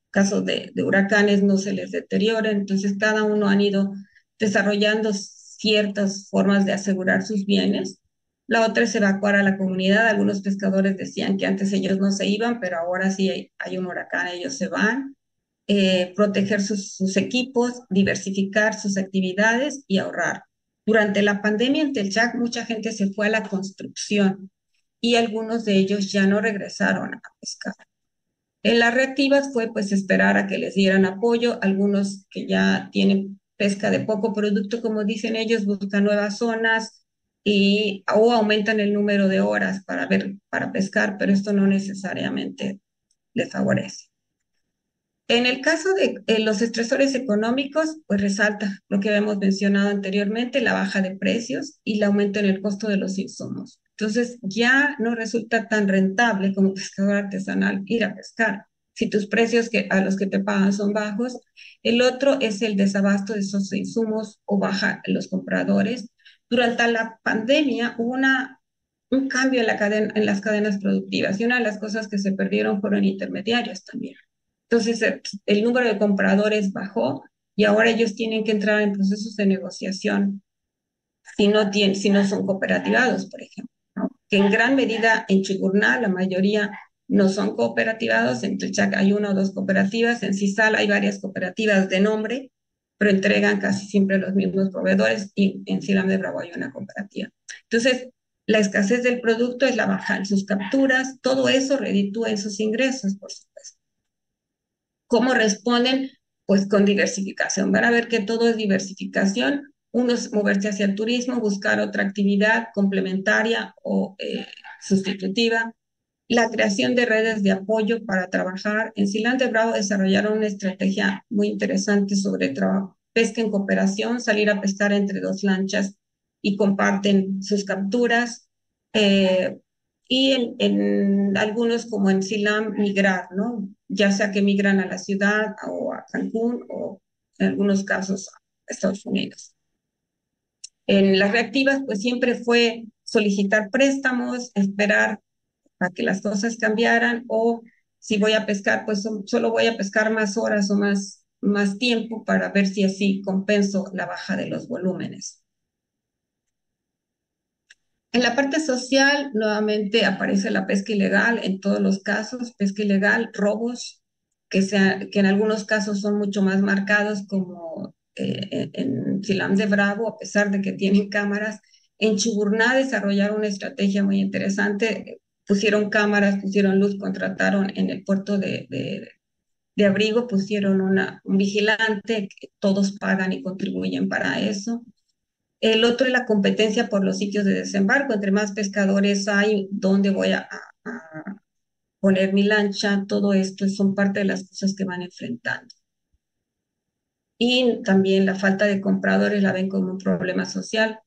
casos de huracanes no se les deterioren. Entonces, cada uno han ido desarrollando ciertas formas de asegurar sus bienes. La otra es evacuar a la comunidad. Algunos pescadores decían que antes ellos no se iban, pero ahora sí hay un huracán, ellos se van. proteger sus equipos, diversificar sus actividades y ahorrar. Durante la pandemia en Telchac mucha gente se fue a la construcción y algunos de ellos ya no regresaron a pescar. En las reactivas fue pues esperar a que les dieran apoyo, algunos que ya tienen pesca de poco producto, como dicen ellos, buscan nuevas zonas o aumentan el número de horas para pescar, pero esto no necesariamente les favorece. En el caso de los estresores económicos, pues resalta lo que habíamos mencionado anteriormente, la baja de precios y el aumento en el costo de los insumos. Entonces ya no resulta tan rentable como pescador artesanal ir a pescar. Si tus precios a los que te pagan son bajos, el otro es el desabasto de esos insumos o baja los compradores. Durante la pandemia hubo un cambio en las cadenas productivas y una de las cosas que se perdieron fueron intermediarios también. Entonces, el número de compradores bajó y ahora ellos tienen que entrar en procesos de negociación si no son cooperativados, por ejemplo, ¿no? Que en gran medida en Chigurná la mayoría no son cooperativados, en Telchac hay una o dos cooperativas, en Cisal hay varias cooperativas de nombre, pero entregan casi siempre los mismos proveedores y en Silam de Bravo hay una cooperativa. Entonces, la escasez del producto es la baja en sus capturas, todo eso reditúa en sus ingresos, por supuesto. ¿Cómo responden? Pues con diversificación. Van a ver que todo es diversificación. Uno es moverse hacia el turismo, buscar otra actividad complementaria o sustitutiva. La creación de redes de apoyo para trabajar. En Silán de Bravo desarrollaron una estrategia muy interesante sobre trabajo, pesca en cooperación, salir a pescar entre dos lanchas y comparten sus capturas. Eh, y en algunos, como en Silam, migrar, ¿no? Ya sea que migran a la ciudad o a Cancún o en algunos casos a Estados Unidos. En las reactivas, pues siempre fue solicitar préstamos, esperar a que las cosas cambiaran o si voy a pescar, pues solo voy a pescar más horas o más tiempo para ver si así compenso la baja de los volúmenes. En la parte social, nuevamente aparece la pesca ilegal en todos los casos, pesca ilegal, robos, que en algunos casos son mucho más marcados, como en Silam de Bravo, a pesar de que tienen cámaras. En Chuburná desarrollaron una estrategia muy interesante, pusieron cámaras, pusieron luz, contrataron en el puerto de Abrigo, pusieron un vigilante, que todos pagan y contribuyen para eso. El otro es la competencia por los sitios de desembarco. Entre más pescadores hay, dónde voy a poner mi lancha, todo esto son parte de las cosas que van enfrentando. Y también la falta de compradores la ven como un problema social.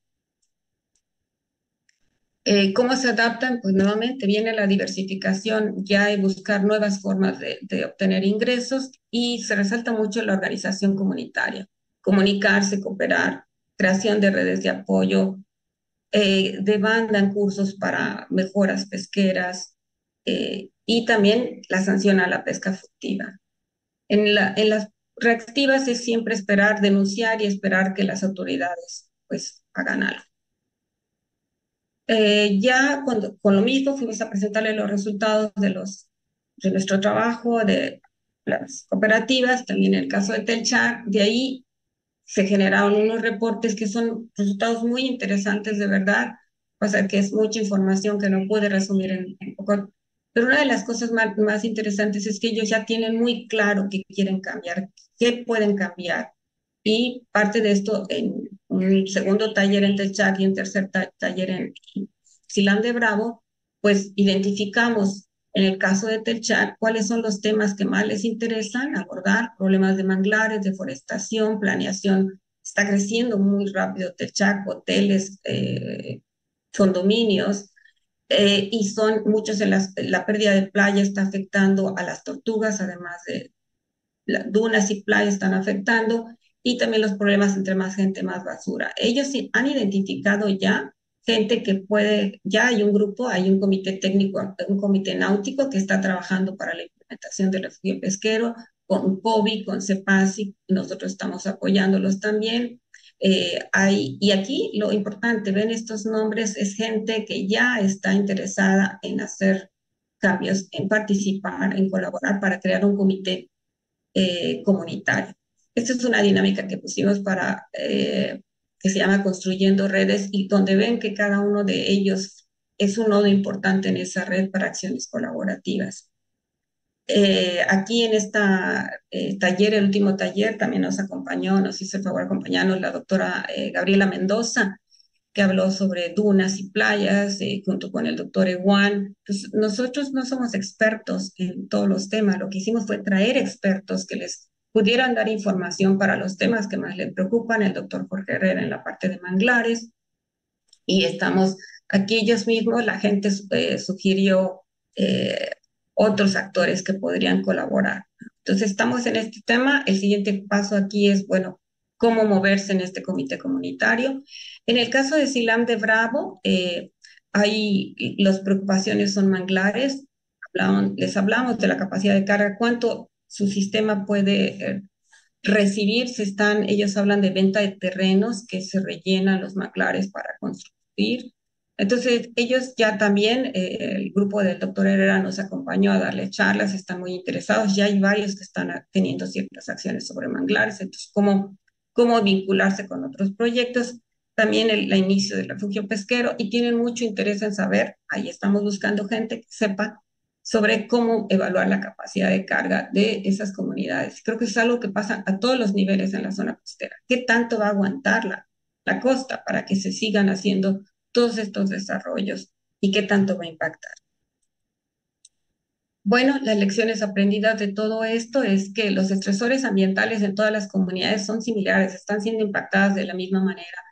¿Cómo se adaptan? Pues nuevamente viene la diversificación, ya hay buscar nuevas formas de obtener ingresos y se resalta mucho la organización comunitaria, comunicarse, cooperar, creación de redes de apoyo, demandan cursos para mejoras pesqueras y también la sanción a la pesca furtiva. En las reactivas es siempre esperar, denunciar y esperar que las autoridades pues hagan algo. Ya con lo mismo fuimos a presentarle los resultados de nuestro trabajo, de las cooperativas, también el caso de Telchac, de ahí se generaron unos reportes que son resultados muy interesantes de verdad, o sea que es mucha información que no puede resumir en poco. Pero una de las cosas más interesantes es que ellos ya tienen muy claro qué quieren cambiar, qué pueden cambiar. Y parte de esto en un segundo taller en Telchac y un tercer taller en Silán de Bravo, pues identificamos en el caso de Telchac cuáles son los temas que más les interesan abordar, problemas de manglares, deforestación, planeación. Está creciendo muy rápido Telchac, hoteles, condominios, y son muchos en la pérdida de playa está afectando a las tortugas, además de dunas y playas están afectando, y también los problemas entre más gente, más basura. Ellos sí han identificado ya gente que puede, ya hay un grupo, hay un comité técnico, un comité náutico que está trabajando para la implementación del refugio pesquero, con POBI, con CEPASI, nosotros estamos apoyándolos también. Y aquí lo importante, ven estos nombres, es gente que ya está interesada en hacer cambios, en participar, en colaborar para crear un comité comunitario. Esta es una dinámica que pusimos para, que se llama Construyendo Redes y donde ven que cada uno de ellos es un nodo importante en esa red para acciones colaborativas. Aquí en esta taller, el último taller, también nos acompañó, nos hizo el favor de acompañarnos la doctora Gabriela Mendoza, que habló sobre dunas y playas, junto con el doctor Ewan. Pues nosotros no somos expertos en todos los temas, lo que hicimos fue traer expertos que les pudieran dar información para los temas que más les preocupan, el doctor Jorge Herrera en la parte de manglares, y estamos aquí ellos mismos, la gente sugirió eh, otros actores que podrían colaborar. Entonces estamos en este tema, el siguiente paso aquí es, bueno, cómo moverse en este comité comunitario. En el caso de Silam de Bravo, hay, las preocupaciones son manglares, les hablamos de la capacidad de carga, cuánto su sistema puede recibir, ellos hablan de venta de terrenos que se rellenan los manglares para construir. Entonces, ellos ya también, el grupo del doctor Herrera nos acompañó a darle charlas, están muy interesados, ya hay varios que están teniendo ciertas acciones sobre manglares, entonces, cómo vincularse con otros proyectos, también el inicio del refugio pesquero, y tienen mucho interés en saber, ahí estamos buscando gente que sepa sobre cómo evaluar la capacidad de carga de esas comunidades. Creo que es algo que pasa a todos los niveles en la zona costera. ¿Qué tanto va a aguantar la costa para que se sigan haciendo todos estos desarrollos y qué tanto va a impactar? Bueno, las lecciones aprendidas de todo esto es que los estresores ambientales en todas las comunidades son similares, están siendo impactadas de la misma manera.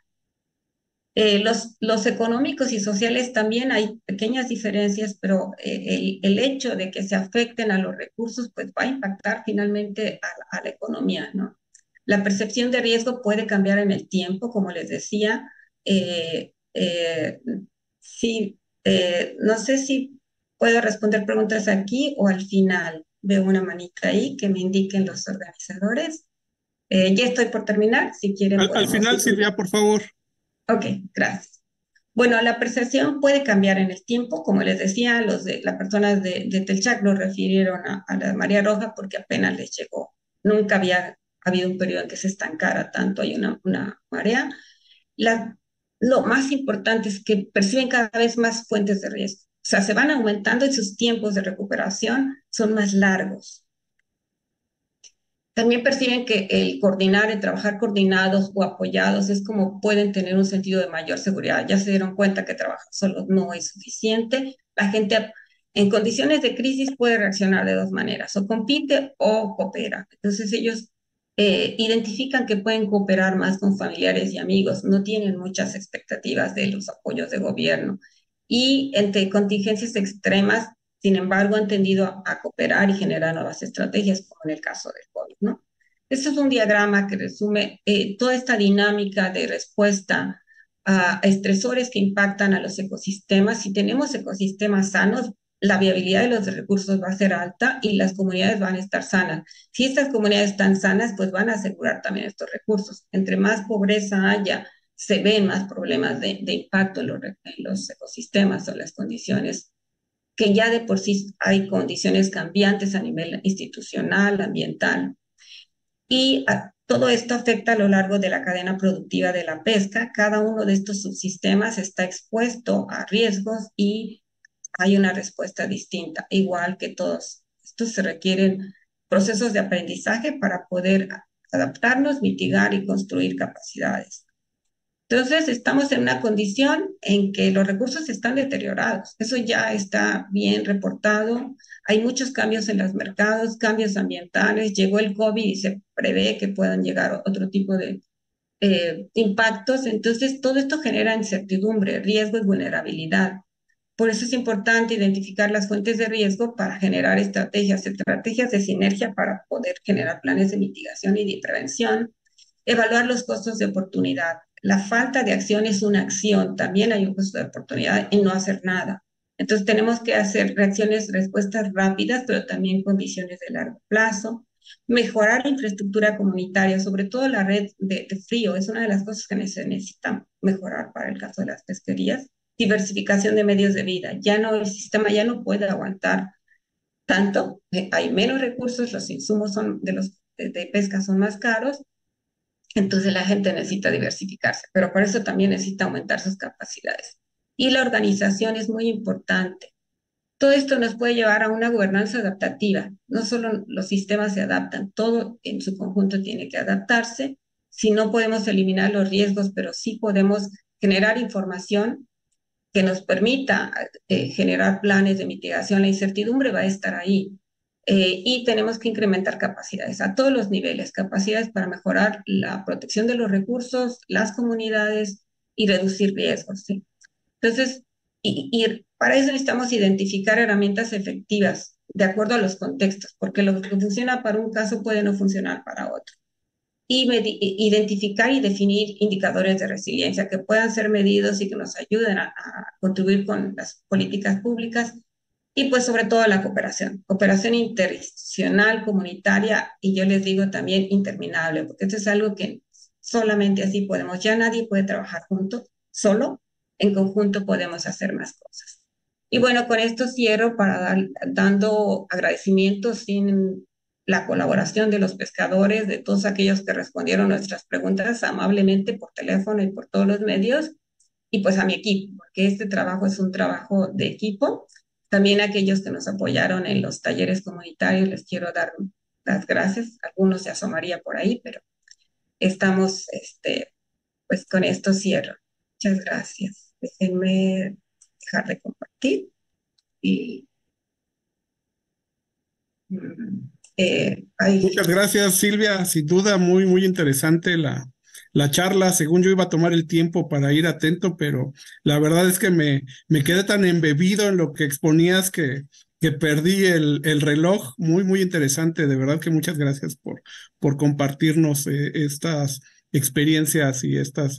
Los económicos y sociales también hay pequeñas diferencias, pero el hecho de que se afecten a los recursos, pues va a impactar finalmente a la economía, ¿no? La percepción de riesgo puede cambiar en el tiempo, como les decía. Eh, eh, sí, no sé si puedo responder preguntas aquí o al final. Veo una manita ahí que me indiquen los organizadores. Ya estoy por terminar, si quieren Al podemos final, ir. Silvia, por favor. Ok, gracias. Bueno, la percepción puede cambiar en el tiempo, como les decía, las personas de Telchac lo refirieron a la María Roja porque apenas les llegó. Nunca había habido un periodo en que se estancara tanto, hay una marea. La, lo más importante es que perciben cada vez más fuentes de riesgo. O sea, se van aumentando y sus tiempos de recuperación son más largos. También perciben que el coordinar, el trabajar coordinados o apoyados es como pueden tener un sentido de mayor seguridad. Ya se dieron cuenta que trabajar solos no es suficiente. La gente en condiciones de crisis puede reaccionar de dos maneras, o compite o coopera. Entonces ellos identifican que pueden cooperar más con familiares y amigos, no tienen muchas expectativas de los apoyos de gobierno. Y entre contingencias extremas sin embargo, han tendido a cooperar y generar nuevas estrategias, como en el caso del COVID, ¿no? Este es un diagrama que resume toda esta dinámica de respuesta a estresores que impactan a los ecosistemas. Si tenemos ecosistemas sanos, la viabilidad de los recursos va a ser alta y las comunidades van a estar sanas. Si estas comunidades están sanas, pues van a asegurar también estos recursos. Entre más pobreza haya, se ven más problemas de impacto en los ecosistemas o las condiciones que ya de por sí hay condiciones cambiantes a nivel institucional, ambiental. Y todo esto afecta a lo largo de la cadena productiva de la pesca. Cada uno de estos subsistemas está expuesto a riesgos y hay una respuesta distinta, igual que todos. Estos se requieren procesos de aprendizaje para poder adaptarnos, mitigar y construir capacidades. Entonces, estamos en una condición en que los recursos están deteriorados. Eso ya está bien reportado. Hay muchos cambios en los mercados, cambios ambientales. Llegó el COVID y se prevé que puedan llegar otro tipo de impactos. Entonces, todo esto genera incertidumbre, riesgo y vulnerabilidad. Por eso es importante identificar las fuentes de riesgo para generar estrategias de sinergia para poder generar planes de mitigación y de prevención. Evaluar los costos de oportunidad. La falta de acción es una acción, también hay un costo de oportunidad en no hacer nada. Entonces tenemos que hacer respuestas rápidas, pero también con visiones de largo plazo. Mejorar la infraestructura comunitaria, sobre todo la red de frío, es una de las cosas que se necesitan mejorar para el caso de las pesquerías. Diversificación de medios de vida. Ya no, el sistema ya no puede aguantar tanto, hay menos recursos, los insumos de pesca son más caros, entonces la gente necesita diversificarse, pero por eso también necesita aumentar sus capacidades. Y la organización es muy importante. Todo esto nos puede llevar a una gobernanza adaptativa. No solo los sistemas se adaptan, todo en su conjunto tiene que adaptarse. Si no podemos eliminar los riesgos, pero sí podemos generar información que nos permita generar planes de mitigación. La incertidumbre va a estar ahí. Y tenemos que incrementar capacidades a todos los niveles, capacidades para mejorar la protección de los recursos, las comunidades y reducir riesgos, ¿sí? Entonces, y para eso necesitamos identificar herramientas efectivas de acuerdo a los contextos, porque lo que funciona para un caso puede no funcionar para otro. Y identificar y definir indicadores de resiliencia que puedan ser medidos y que nos ayuden a contribuir con las políticas públicas y pues sobre todo la cooperación, cooperación interinstitucional, comunitaria y yo les digo también interminable, porque esto es algo que solamente así podemos, ya nadie puede trabajar junto, solo, en conjunto podemos hacer más cosas. Y bueno, con esto cierro para dando agradecimientos sin la colaboración de los pescadores, de todos aquellos que respondieron nuestras preguntas amablemente por teléfono y por todos los medios, y pues a mi equipo, porque este trabajo es un trabajo de equipo. También a aquellos que nos apoyaron en los talleres comunitarios, les quiero dar las gracias. Algunos se asomaría por ahí, pero estamos, pues con esto cierro. Muchas gracias. Déjenme dejar de compartir y ahí. Muchas gracias, Silvia. Sin duda, muy interesante la charla. Según yo iba a tomar el tiempo para ir atento, pero la verdad es que me quedé tan embebido en lo que exponías que perdí el reloj. Muy interesante. De verdad que muchas gracias por compartirnos estas experiencias y estas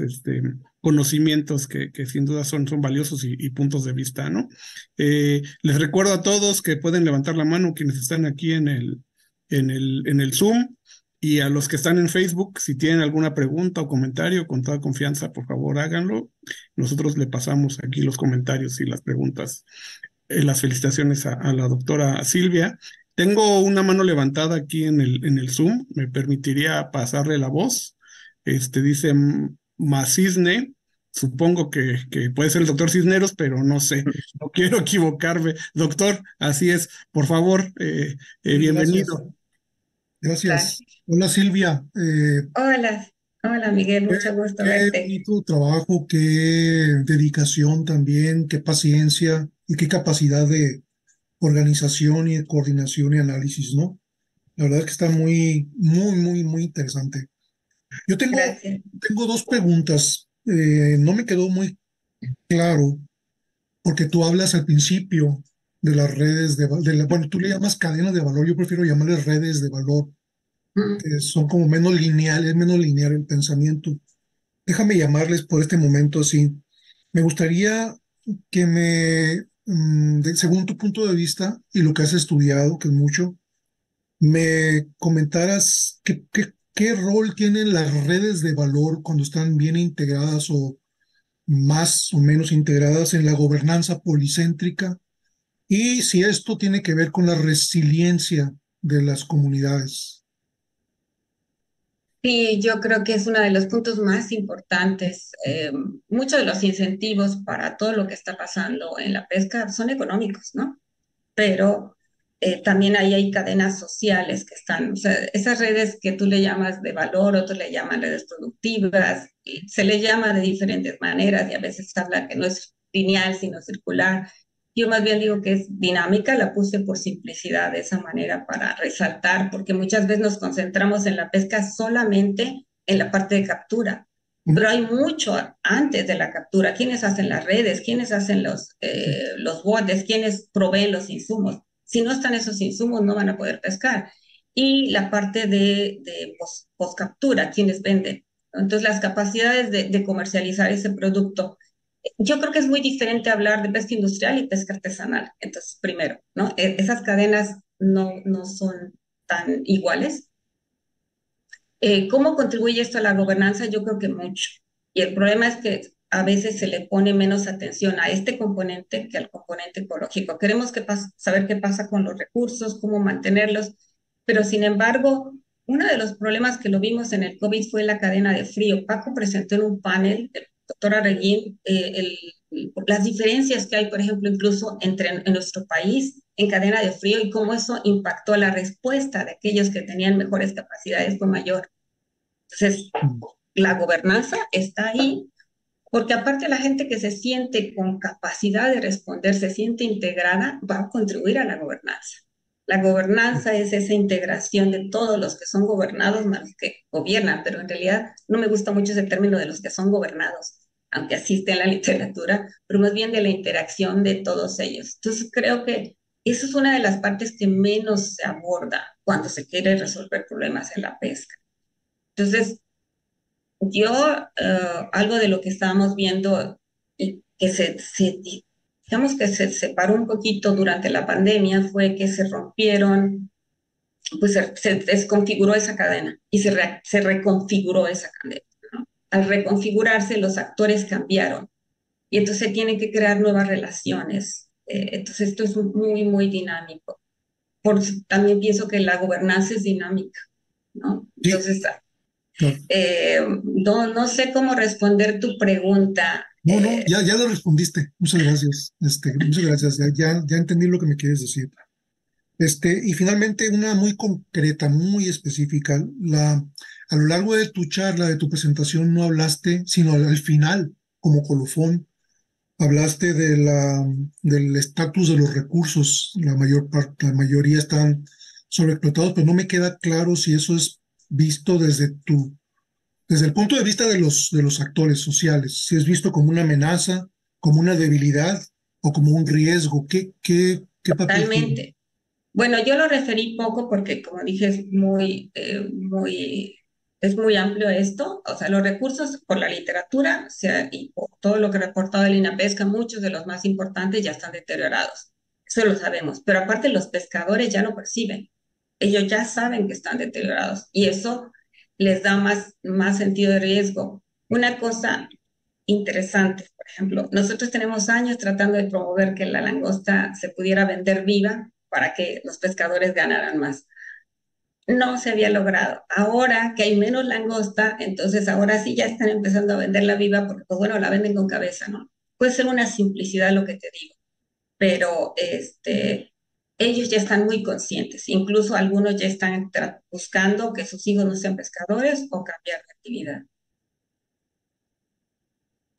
conocimientos que sin duda son valiosos y puntos de vista, ¿no? Les recuerdo a todos que pueden levantar la mano quienes están aquí en el Zoom y a los que están en Facebook, si tienen alguna pregunta o comentario, con toda confianza, por favor háganlo. Nosotros le pasamos aquí los comentarios y las preguntas, las felicitaciones a la doctora Silvia. Tengo una mano levantada aquí en el Zoom, me permitiría pasarle la voz. Dice Macisne, supongo que puede ser el doctor Cisneros, pero no sé, no quiero equivocarme. Doctor, así es, por favor, Sí, gracias. bienvenido. Gracias. Gracias. Hola Silvia. Hola, hola Miguel, Qué, mucho gusto qué verte. bonito trabajo, qué dedicación también, qué paciencia y qué capacidad de organización y de coordinación y análisis, ¿no? La verdad es que está muy interesante. Yo Gracias. tengo dos preguntas. No me quedó muy claro porque tú hablas al principio de las redes bueno, tú le llamas cadenas de valor, yo prefiero llamarles redes de valor Mm. que son como menos lineales, es menos lineal el pensamiento. Déjame llamarles por este momento así. Me gustaría que según tu punto de vista y lo que has estudiado, que es mucho, me comentaras qué rol tienen las redes de valor cuando están bien integradas o más o menos integradas en la gobernanza policéntrica y si esto tiene que ver con la resiliencia de las comunidades. Sí, yo creo que es uno de los puntos más importantes. Muchos de los incentivos para todo lo que está pasando en la pesca son económicos, ¿no? Pero también ahí hay cadenas sociales que están, o sea, esas redes que tú le llamas de valor, otros le llaman redes productivas, y se le llama de diferentes maneras y a veces se habla que no es lineal, sino circular. Yo más bien digo que es dinámica, la puse por simplicidad de esa manera para resaltar, porque muchas veces nos concentramos en la pesca solamente en la parte de captura, pero hay mucho antes de la captura. ¿Quiénes hacen las redes? ¿Quiénes hacen Sí. los botes? ¿Quiénes proveen los insumos? Si no están esos insumos, no van a poder pescar. Y la parte de post-captura, ¿quiénes venden? Entonces, las capacidades de comercializar ese producto. Yo creo que es muy diferente hablar de pesca industrial y pesca artesanal. Entonces, primero, ¿no? Esas cadenas no son tan iguales. ¿Cómo contribuye esto a la gobernanza? Yo creo que mucho. Y el problema es que a veces se le pone menos atención a este componente que al componente ecológico. Queremos saber qué pasa con los recursos, cómo mantenerlos, pero sin embargo, uno de los problemas que lo vimos en el COVID fue la cadena de frío. Paco presentó en un panel, el doctor Arreguín, las diferencias que hay, por ejemplo, incluso en nuestro país en cadena de frío y cómo eso impactó la respuesta de aquellos que tenían mejores capacidades fue mayor. Entonces, la gobernanza está ahí, porque aparte la gente que se siente con capacidad de responder, se siente integrada, va a contribuir a la gobernanza. La gobernanza es esa integración de todos los que son gobernados más los que gobiernan, pero en realidad no me gusta mucho ese término de los que son gobernados, aunque asiste en la literatura, pero más bien de la interacción de todos ellos. Entonces creo que esa es una de las partes que menos se aborda cuando se quiere resolver problemas en la pesca. Entonces, yo, algo de lo que estábamos viendo y que digamos que se separó un poquito durante la pandemia fue que se rompieron, pues se desconfiguró esa cadena y se reconfiguró esa cadena, ¿no? Al reconfigurarse, los actores cambiaron y entonces se tienen que crear nuevas relaciones. Entonces, esto es muy, muy dinámico. También pienso que la gobernanza es dinámica, ¿no? Sí, Entonces, claro. no sé cómo responder tu pregunta. No, no, ya lo respondiste. Muchas gracias. Muchas gracias. Ya entendí lo que me quieres decir. Y finalmente una muy concreta, muy específica. A lo largo de tu charla, de tu presentación, no hablaste, sino al final, como colofón, hablaste del estatus de los recursos. La mayoría están sobreexplotados, pero no me queda claro si eso es visto desde el punto de vista de los actores sociales, si es visto como una amenaza, como una debilidad o como un riesgo. ¿Qué papel juega? Totalmente. Bueno, yo lo referí poco porque, como dije, es muy amplio esto. O sea, los recursos por la literatura, o sea, y por todo lo que ha reportado el INAPESCA, muchos de los más importantes ya están deteriorados. Eso lo sabemos. Pero aparte, los pescadores ya lo perciben. Ellos ya saben que están deteriorados y eso les da más sentido de riesgo. Una cosa interesante, por ejemplo, nosotros tenemos años tratando de promover que la langosta se pudiera vender viva para que los pescadores ganaran más. No se había logrado. Ahora que hay menos langosta, entonces ahora sí ya están empezando a venderla viva porque, pues bueno, la venden con cabeza, ¿no? Puede ser una simplicidad lo que te digo, pero ellos ya están muy conscientes. Incluso algunos ya están buscando que sus hijos no sean pescadores o cambiar de actividad.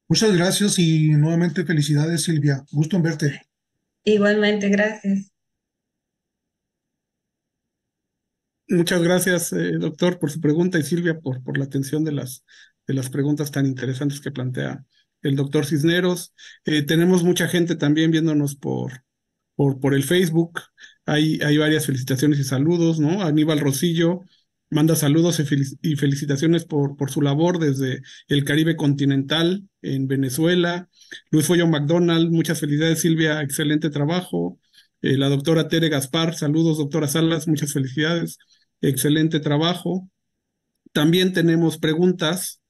Muchas gracias y nuevamente felicidades, Silvia. Gusto en verte. Igualmente, gracias. Muchas gracias, doctor, por su pregunta y Silvia por la atención de las preguntas tan interesantes que plantea el doctor Cisneros. Tenemos mucha gente también viéndonos por el Facebook. Hay varias felicitaciones y saludos, ¿no? Aníbal Rosillo manda saludos y felicitaciones por su labor desde el Caribe continental en Venezuela. Luis Follo McDonald, muchas felicidades, Silvia, excelente trabajo. La doctora Tere Gaspar, saludos, doctora Salas, muchas felicidades, excelente trabajo. También tenemos preguntas.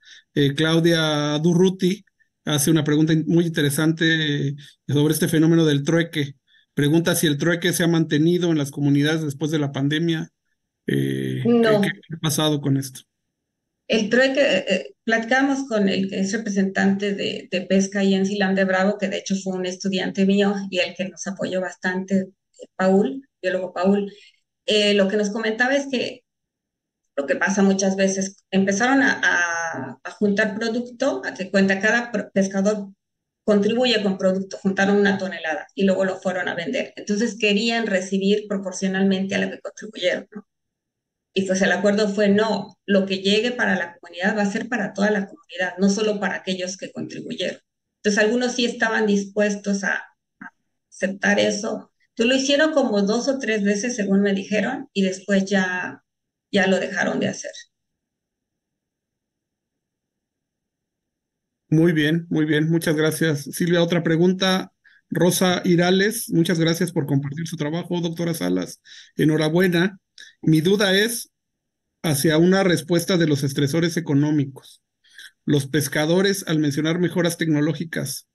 Claudia Durruti hace una pregunta muy interesante sobre este fenómeno del trueque. Pregunta si el trueque se ha mantenido en las comunidades después de la pandemia. ¿Qué No, ha pasado con esto? el trueque, platicamos con el que es representante de pesca y en Silán de Bravo, que de hecho fue un estudiante mío y el que nos apoyó bastante, Paul, biólogo Paul. Lo que nos comentaba es que lo que pasa muchas veces, empezaron a juntar producto, a que cuenta cada pescador contribuye con producto, juntaron 1 tonelada y luego lo fueron a vender. Entonces querían recibir proporcionalmente a lo que contribuyeron, ¿no? Y pues el acuerdo fue no, lo que llegue para la comunidad va a ser para toda la comunidad, no solo para aquellos que contribuyeron. Entonces algunos sí estaban dispuestos a aceptar eso. Entonces lo hicieron como 2 o 3 veces, según me dijeron, y después ya lo dejaron de hacer. Muy bien, muy bien. Muchas gracias, Silvia. Otra pregunta. Rosa Irales, muchas gracias por compartir su trabajo, doctora Salas. Enhorabuena. Mi duda es hacia una respuesta de los estresores económicos. los pescadores, al mencionar mejoras tecnológicas,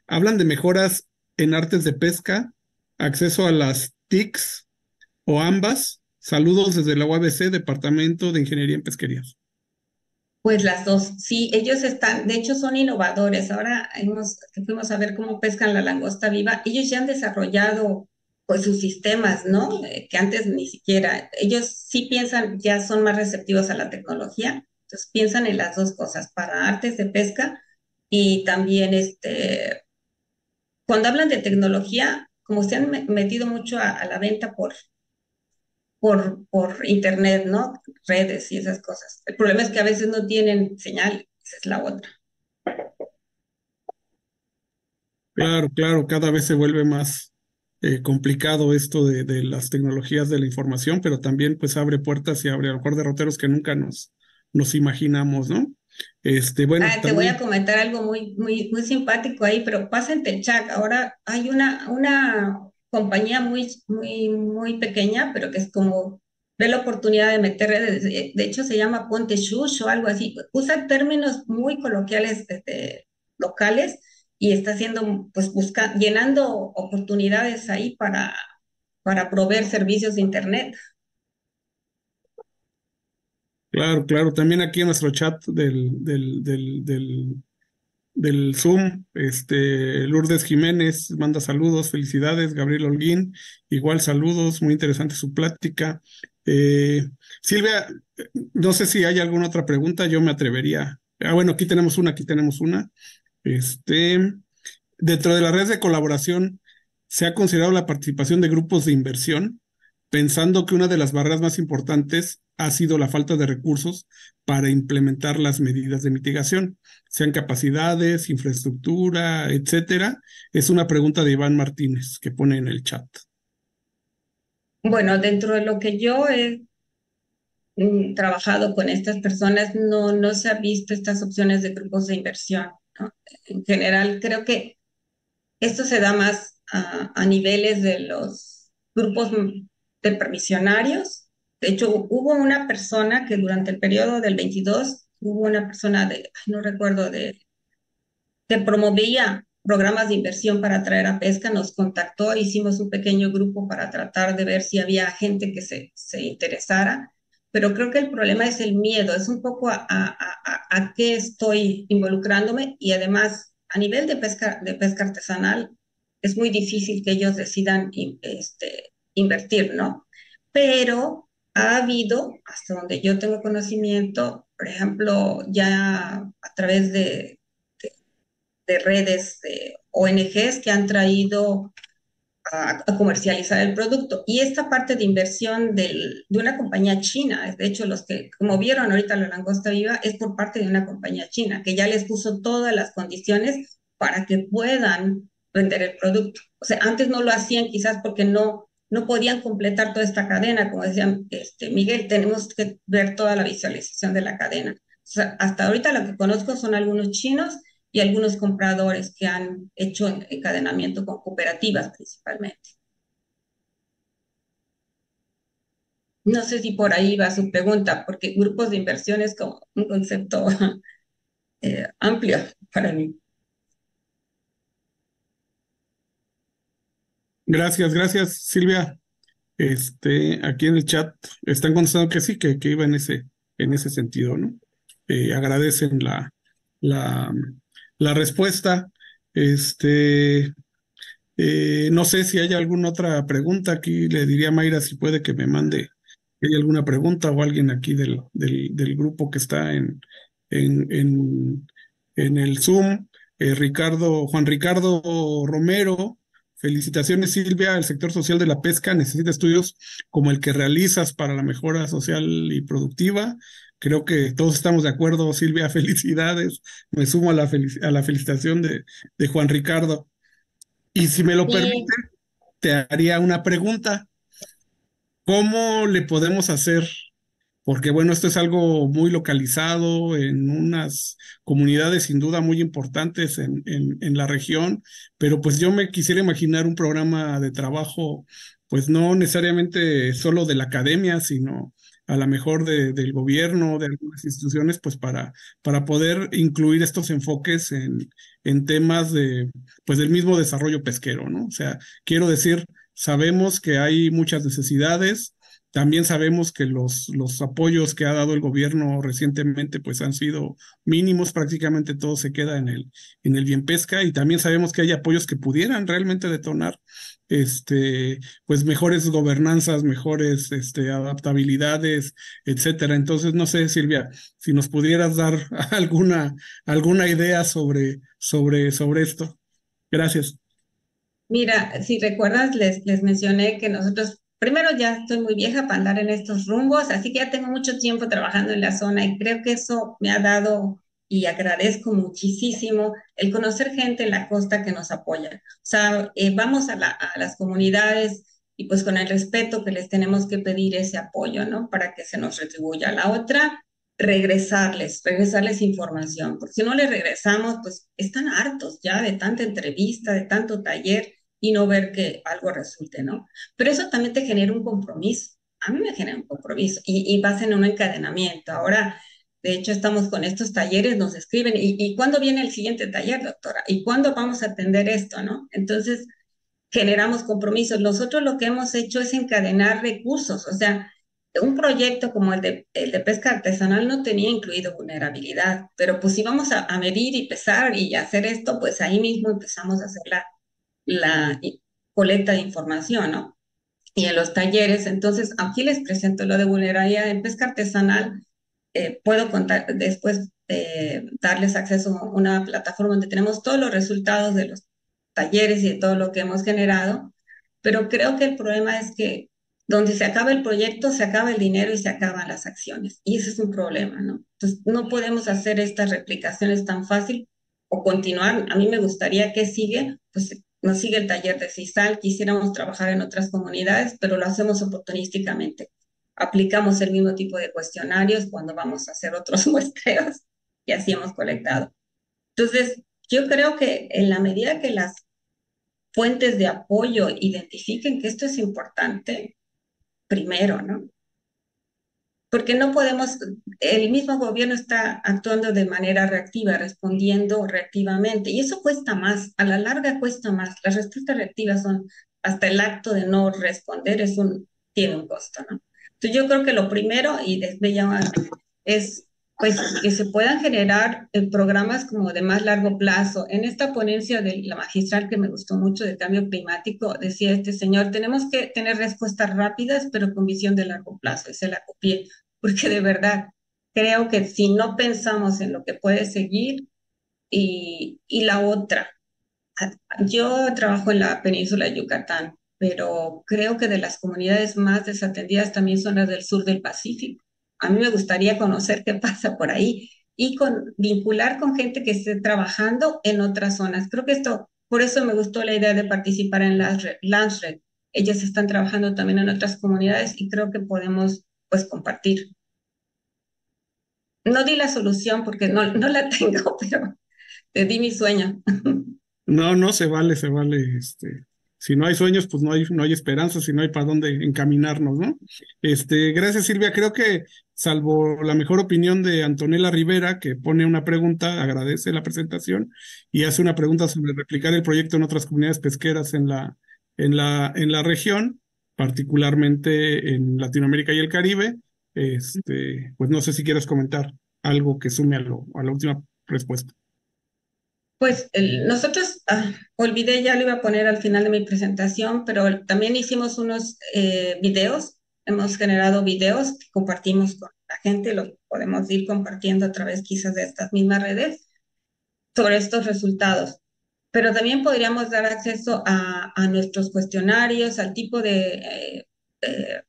hablan de mejoras en artes de pesca, acceso a las TICs o ambas. Saludos desde la UABC, Departamento de Ingeniería en Pesquerías. Pues las dos, sí, ellos están, de hecho son innovadores. Ahora que fuimos a ver cómo pescan la langosta viva, ellos ya han desarrollado pues sus sistemas, ¿no? Que antes ni siquiera, ellos sí piensan, ya son más receptivos a la tecnología, entonces piensan en las dos cosas, para artes de pesca y también cuando hablan de tecnología, como se han metido mucho a la venta por internet, ¿no? Redes y esas cosas. El problema es que a veces no tienen señal, esa es la otra. Claro, claro, cada vez se vuelve más complicado esto de las tecnologías de la información, pero también pues abre puertas y abre a lo mejor derroteros que nunca nos imaginamos, ¿no? Bueno, Ah, te voy a también, comentar algo muy simpático ahí, pero pasa en Telchac. Ahora hay una compañía muy pequeña, pero que es como ve la oportunidad de meter redes. De hecho, se llama Ponte Shush o algo así. Usa términos muy coloquiales locales y está haciendo, pues, llenando oportunidades ahí para proveer servicios de Internet. claro, claro, también aquí en nuestro chat del Zoom, Lourdes Jiménez manda saludos, felicidades, Gabriel Holguín, igual saludos, muy interesante su plática. Silvia, no sé si hay alguna otra pregunta, yo me atrevería. Ah, bueno, aquí tenemos una. Este, Dentro de las redes de colaboración, ¿se ha considerado la participación de grupos de inversión, pensando que una de las barreras más importantes ha sido la falta de recursos para implementar las medidas de mitigación, sean capacidades, infraestructura, etcétera? Es una pregunta de Iván Martínez que pone en el chat. Bueno, dentro de lo que yo he trabajado con estas personas, no se ha visto estas opciones de grupos de inversión, ¿no? En general, creo que esto se da más a niveles de los grupos de permisionarios. De hecho, hubo una persona que durante el periodo del 22, hubo una persona no recuerdo, que promovía programas de inversión para atraer a pesca, nos contactó, hicimos un pequeño grupo para tratar de ver si había gente que se interesara, pero creo que el problema es el miedo, es un poco a qué estoy involucrándome y además a nivel de pesca artesanal es muy difícil que ellos decidan invertir, ¿no? Pero ha habido, hasta donde yo tengo conocimiento, por ejemplo, ya a través de redes de ONGs que han traído a comercializar el producto. Y esta parte de inversión de una compañía china, de hecho, los que como vieron ahorita la langosta viva, es por parte de una compañía china que ya les puso todas las condiciones para que puedan vender el producto. O sea, antes no lo hacían quizás porque no podían completar toda esta cadena, como decía Miguel, tenemos que ver toda la visualización de la cadena. O sea, hasta ahorita lo que conozco son algunos chinos y algunos compradores que han hecho encadenamiento con cooperativas principalmente. No sé si por ahí va su pregunta, porque grupos de inversión es como un concepto amplio para mí. Gracias, gracias, Silvia. Aquí en el chat están contestando que sí, que iba en ese sentido, ¿no? Agradecen la, la respuesta. Este, no sé si hay alguna otra pregunta. Aquí le diría a Mayra si puede que me mande si hay alguna pregunta o alguien aquí del grupo que está en, en, en el Zoom. Juan Ricardo Romero, felicitaciones Silvia, el sector social de la pesca necesita estudios como el que realizas para la mejora social y productiva. Creo que todos estamos de acuerdo, Silvia, felicidades. Me sumo a a la felicitación de Juan Ricardo. Y si me lo permite, Y te haría una pregunta. ¿Cómo le podemos hacer? Porque bueno, esto es algo muy localizado en unas comunidades sin duda muy importantes en la región, pero pues yo me quisiera imaginar un programa de trabajo, pues no necesariamente solo de la academia, sino a lo mejor del gobierno, de algunas instituciones, pues para poder incluir estos enfoques en temas pues del mismo desarrollo pesquero, ¿no? O sea, quiero decir, sabemos que hay muchas necesidades. También sabemos que los apoyos que ha dado el gobierno recientemente pues han sido mínimos, prácticamente todo se queda en el bien pesca, y también sabemos que hay apoyos que pudieran realmente detonar pues mejores gobernanzas, mejores adaptabilidades, etcétera. Entonces, no sé, Silvia, si nos pudieras dar alguna idea sobre esto. Gracias. Mira, si recuerdas, les mencioné que nosotros, primero ya estoy muy vieja para andar en estos rumbos, así que ya tengo mucho tiempo trabajando en la zona y creo que eso me ha dado y agradezco muchísimo el conocer gente en la costa que nos apoya. O sea, vamos a las comunidades y pues con el respeto que les tenemos que pedir ese apoyo, ¿no? Para que se nos retribuya. La otra, regresarles información, porque si no les regresamos, pues están hartos ya de tanta entrevista, de tanto taller y no ver que algo resulte, ¿no? Pero eso también te genera un compromiso. A mí me genera un compromiso y vas en un encadenamiento. Ahora, de hecho, estamos con estos talleres, nos escriben, ¿y cuándo viene el siguiente taller, doctora? ¿Y cuándo vamos a atender esto, no? Entonces, generamos compromisos. Nosotros lo que hemos hecho es encadenar recursos, o sea, un proyecto como el de pesca artesanal no tenía incluido vulnerabilidad, pero pues si vamos a medir y pesar y hacer esto, pues ahí mismo empezamos a hacer la colecta de información, ¿no? Y en los talleres, entonces aquí les presento lo de vulnerabilidad en pesca artesanal. Puedo contar después darles acceso a una plataforma donde tenemos todos los resultados de los talleres y de todo lo que hemos generado, pero creo que el problema es que donde se acaba el proyecto, se acaba el dinero y se acaban las acciones. Y ese es un problema, ¿no? Entonces, no podemos hacer estas replicaciones tan fácil o continuar. A mí me gustaría que sigue, pues nos sigue el taller de CISAL, quisiéramos trabajar en otras comunidades, pero lo hacemos oportunísticamente. Aplicamos el mismo tipo de cuestionarios cuando vamos a hacer otros muestreos y así hemos colectado. Entonces, yo creo que en la medida que las fuentes de apoyo identifiquen que esto es importante, primero, ¿no? Porque no podemos, el mismo gobierno está actuando de manera reactiva, respondiendo reactivamente, y eso cuesta más, a la larga cuesta más. Las respuestas reactivas son, hasta el acto de no responder tiene un costo, ¿no? Entonces yo creo que lo primero, y desde ya es pues que se puedan generar programas como de más largo plazo. En esta ponencia de la magistral que me gustó mucho de cambio climático, decía este señor, tenemos que tener respuestas rápidas, pero con visión de largo plazo, y se la copié, porque de verdad creo que si no pensamos en lo que puede seguir y la otra, yo trabajo en la península de Yucatán, pero creo que de las comunidades más desatendidas también son las del sur del Pacífico. A mí me gustaría conocer qué pasa por ahí y vincular con gente que esté trabajando en otras zonas. Creo que por eso me gustó la idea de participar en LANSRED. Ellas están trabajando también en otras comunidades y creo que podemos pues compartir. No di la solución porque no la tengo, pero te di mi sueño. No, no, se vale. Si no hay sueños, pues no hay esperanza, si no hay para dónde encaminarnos, ¿no? Gracias, Silvia. Creo que, salvo la mejor opinión de Antonella Rivera, que pone una pregunta, agradece la presentación y hace una pregunta sobre replicar el proyecto en otras comunidades pesqueras en la región, particularmente en Latinoamérica y el Caribe. Pues no sé si quieres comentar algo que sume a la última respuesta. Pues nosotros, olvidé, ya lo iba a poner al final de mi presentación, pero también hicimos unos videos, hemos generado videos que compartimos con la gente, los podemos ir compartiendo a través quizás de estas mismas redes sobre estos resultados. Pero también podríamos dar acceso a nuestros cuestionarios, al tipo de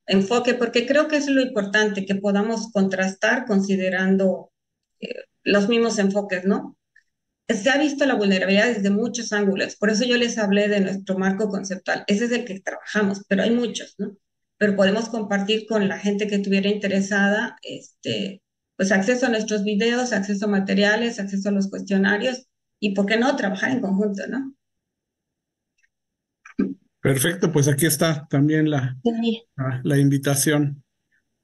enfoque, porque creo que eso es lo importante, que podamos contrastar considerando los mismos enfoques, ¿no? Se ha visto la vulnerabilidad desde muchos ángulos, por eso yo les hablé de nuestro marco conceptual. Ese es el que trabajamos, pero hay muchos, ¿no? Pero podemos compartir con la gente que estuviera interesada, pues acceso a nuestros videos, acceso a materiales, acceso a los cuestionarios y, ¿por qué no?, trabajar en conjunto, ¿no? Perfecto, pues aquí está también la, Sí. la invitación.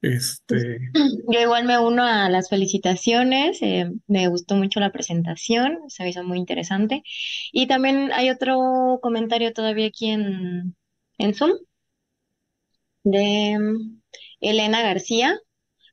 Este, Yo igual me uno a las felicitaciones, me gustó mucho la presentación, se me hizo muy interesante. Y también hay otro comentario todavía aquí en Zoom de Elena García.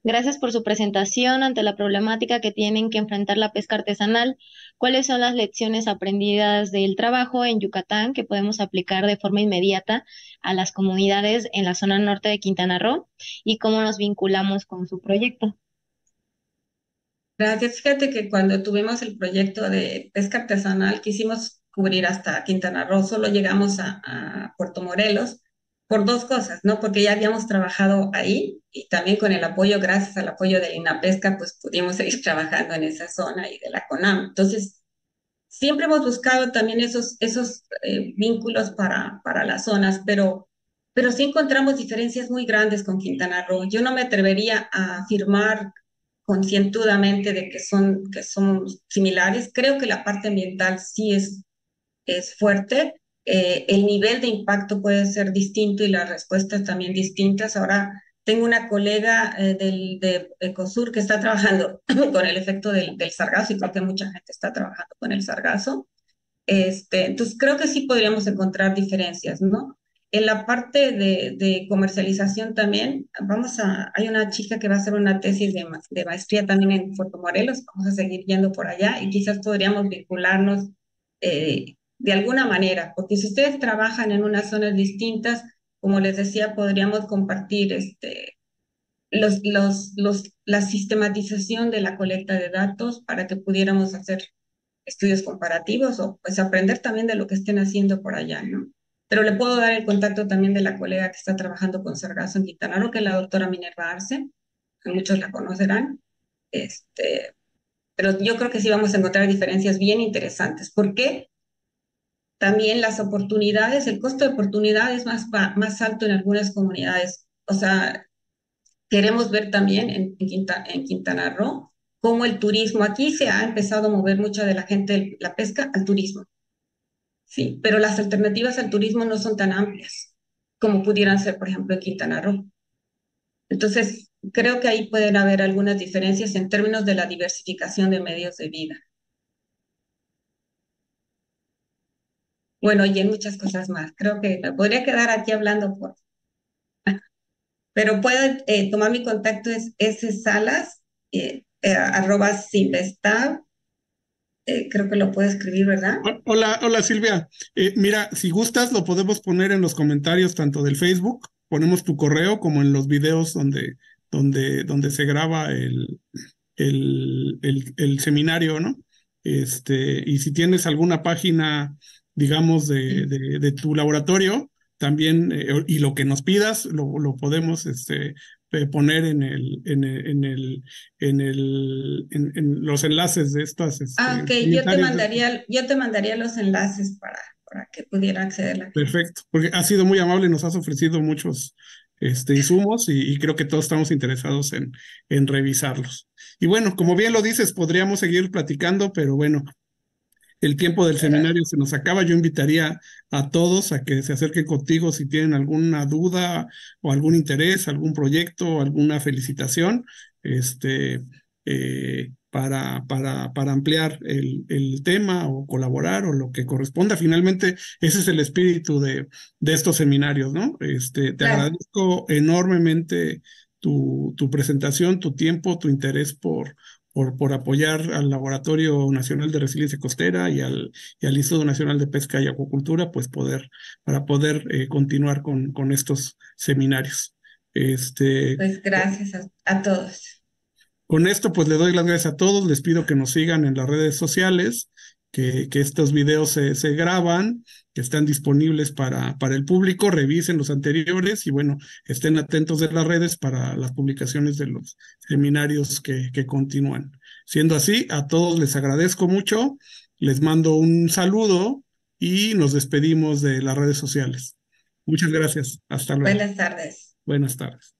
Gracias por su presentación ante la problemática que tienen que enfrentar la pesca artesanal. ¿Cuáles son las lecciones aprendidas del trabajo en Yucatán que podemos aplicar de forma inmediata a las comunidades en la zona norte de Quintana Roo y cómo nos vinculamos con su proyecto? Gracias. Fíjate que cuando tuvimos el proyecto de pesca artesanal, quisimos cubrir hasta Quintana Roo, solo llegamos a Puerto Morelos por dos cosas, ¿no? Porque ya habíamos trabajado ahí y también con el apoyo, gracias al apoyo de INAPESCA, pues pudimos seguir trabajando en esa zona y de la CONAM. Entonces, siempre hemos buscado también esos vínculos para las zonas, pero sí encontramos diferencias muy grandes con Quintana Roo. Yo no me atrevería a afirmar concienzudamente de que son similares. Creo que la parte ambiental sí es fuerte. El nivel de impacto puede ser distinto y las respuestas también distintas. Ahora tengo una colega de Ecosur que está trabajando con el efecto del sargazo y creo que mucha gente está trabajando con el sargazo. Entonces creo que sí podríamos encontrar diferencias, ¿no? En la parte de comercialización también, hay una chica que va a hacer una tesis de maestría también en Puerto Morelos, vamos a seguir yendo por allá y quizás podríamos vincularnos de alguna manera, porque si ustedes trabajan en unas zonas distintas, como les decía, podríamos compartir la sistematización de la colecta de datos para que pudiéramos hacer estudios comparativos o pues aprender también de lo que estén haciendo por allá, ¿no? Pero le puedo dar el contacto también de la colega que está trabajando con sargazo en Quintana Roo, que es la doctora Minerva Arce, que muchos la conocerán. Este, pero yo creo que sí vamos a encontrar diferencias bien interesantes, porque también las oportunidades, el costo de oportunidad es más alto en algunas comunidades. O sea, queremos ver también en Quintana Roo cómo el turismo, aquí se ha empezado a mover mucha de la gente de la pesca al turismo, sí, pero las alternativas al turismo no son tan amplias como pudieran ser, por ejemplo, en Quintana Roo. Entonces, creo que ahí pueden haber algunas diferencias en términos de la diversificación de medios de vida. Bueno, y en muchas cosas más. Creo que me podría quedar aquí hablando pero pueden tomar mi contacto, es ssalas, @simvestab, creo que lo puedo escribir, ¿verdad? Hola, hola Silvia. Mira, si gustas, lo podemos poner en los comentarios tanto del Facebook, ponemos tu correo como en los videos donde se graba el seminario, ¿no? Y si tienes alguna página, digamos, de tu laboratorio, también, y lo que nos pidas, lo podemos poner en los enlaces de estas Ah, ok, comentarios. yo te mandaría los enlaces para que pudiera acceder la gente. Perfecto, porque has sido muy amable, nos has ofrecido muchos insumos y creo que todos estamos interesados en revisarlos. Y bueno, como bien lo dices, podríamos seguir platicando, pero bueno, el tiempo del seminario se nos acaba. Yo invitaría a todos a que se acerquen contigo si tienen alguna duda o algún interés, algún proyecto, o alguna felicitación, para ampliar el tema o colaborar o lo que corresponda. Finalmente, ese es el espíritu de estos seminarios, ¿no? Te Claro, agradezco enormemente tu presentación, tu tiempo, tu interés por apoyar al Laboratorio Nacional de Resiliencia Costera y al Instituto Nacional de Pesca y Acuacultura, pues para poder continuar con estos seminarios. Este, pues gracias a todos. con esto, pues le doy las gracias a todos, les pido que nos sigan en las redes sociales, que estos videos se graban, que están disponibles para el público, revisen los anteriores y bueno, estén atentos de las redes para las publicaciones de los seminarios que continúan. Siendo así, a todos les agradezco mucho, les mando un saludo y nos despedimos de las redes sociales. Muchas gracias, hasta luego. Buenas tardes. Buenas tardes.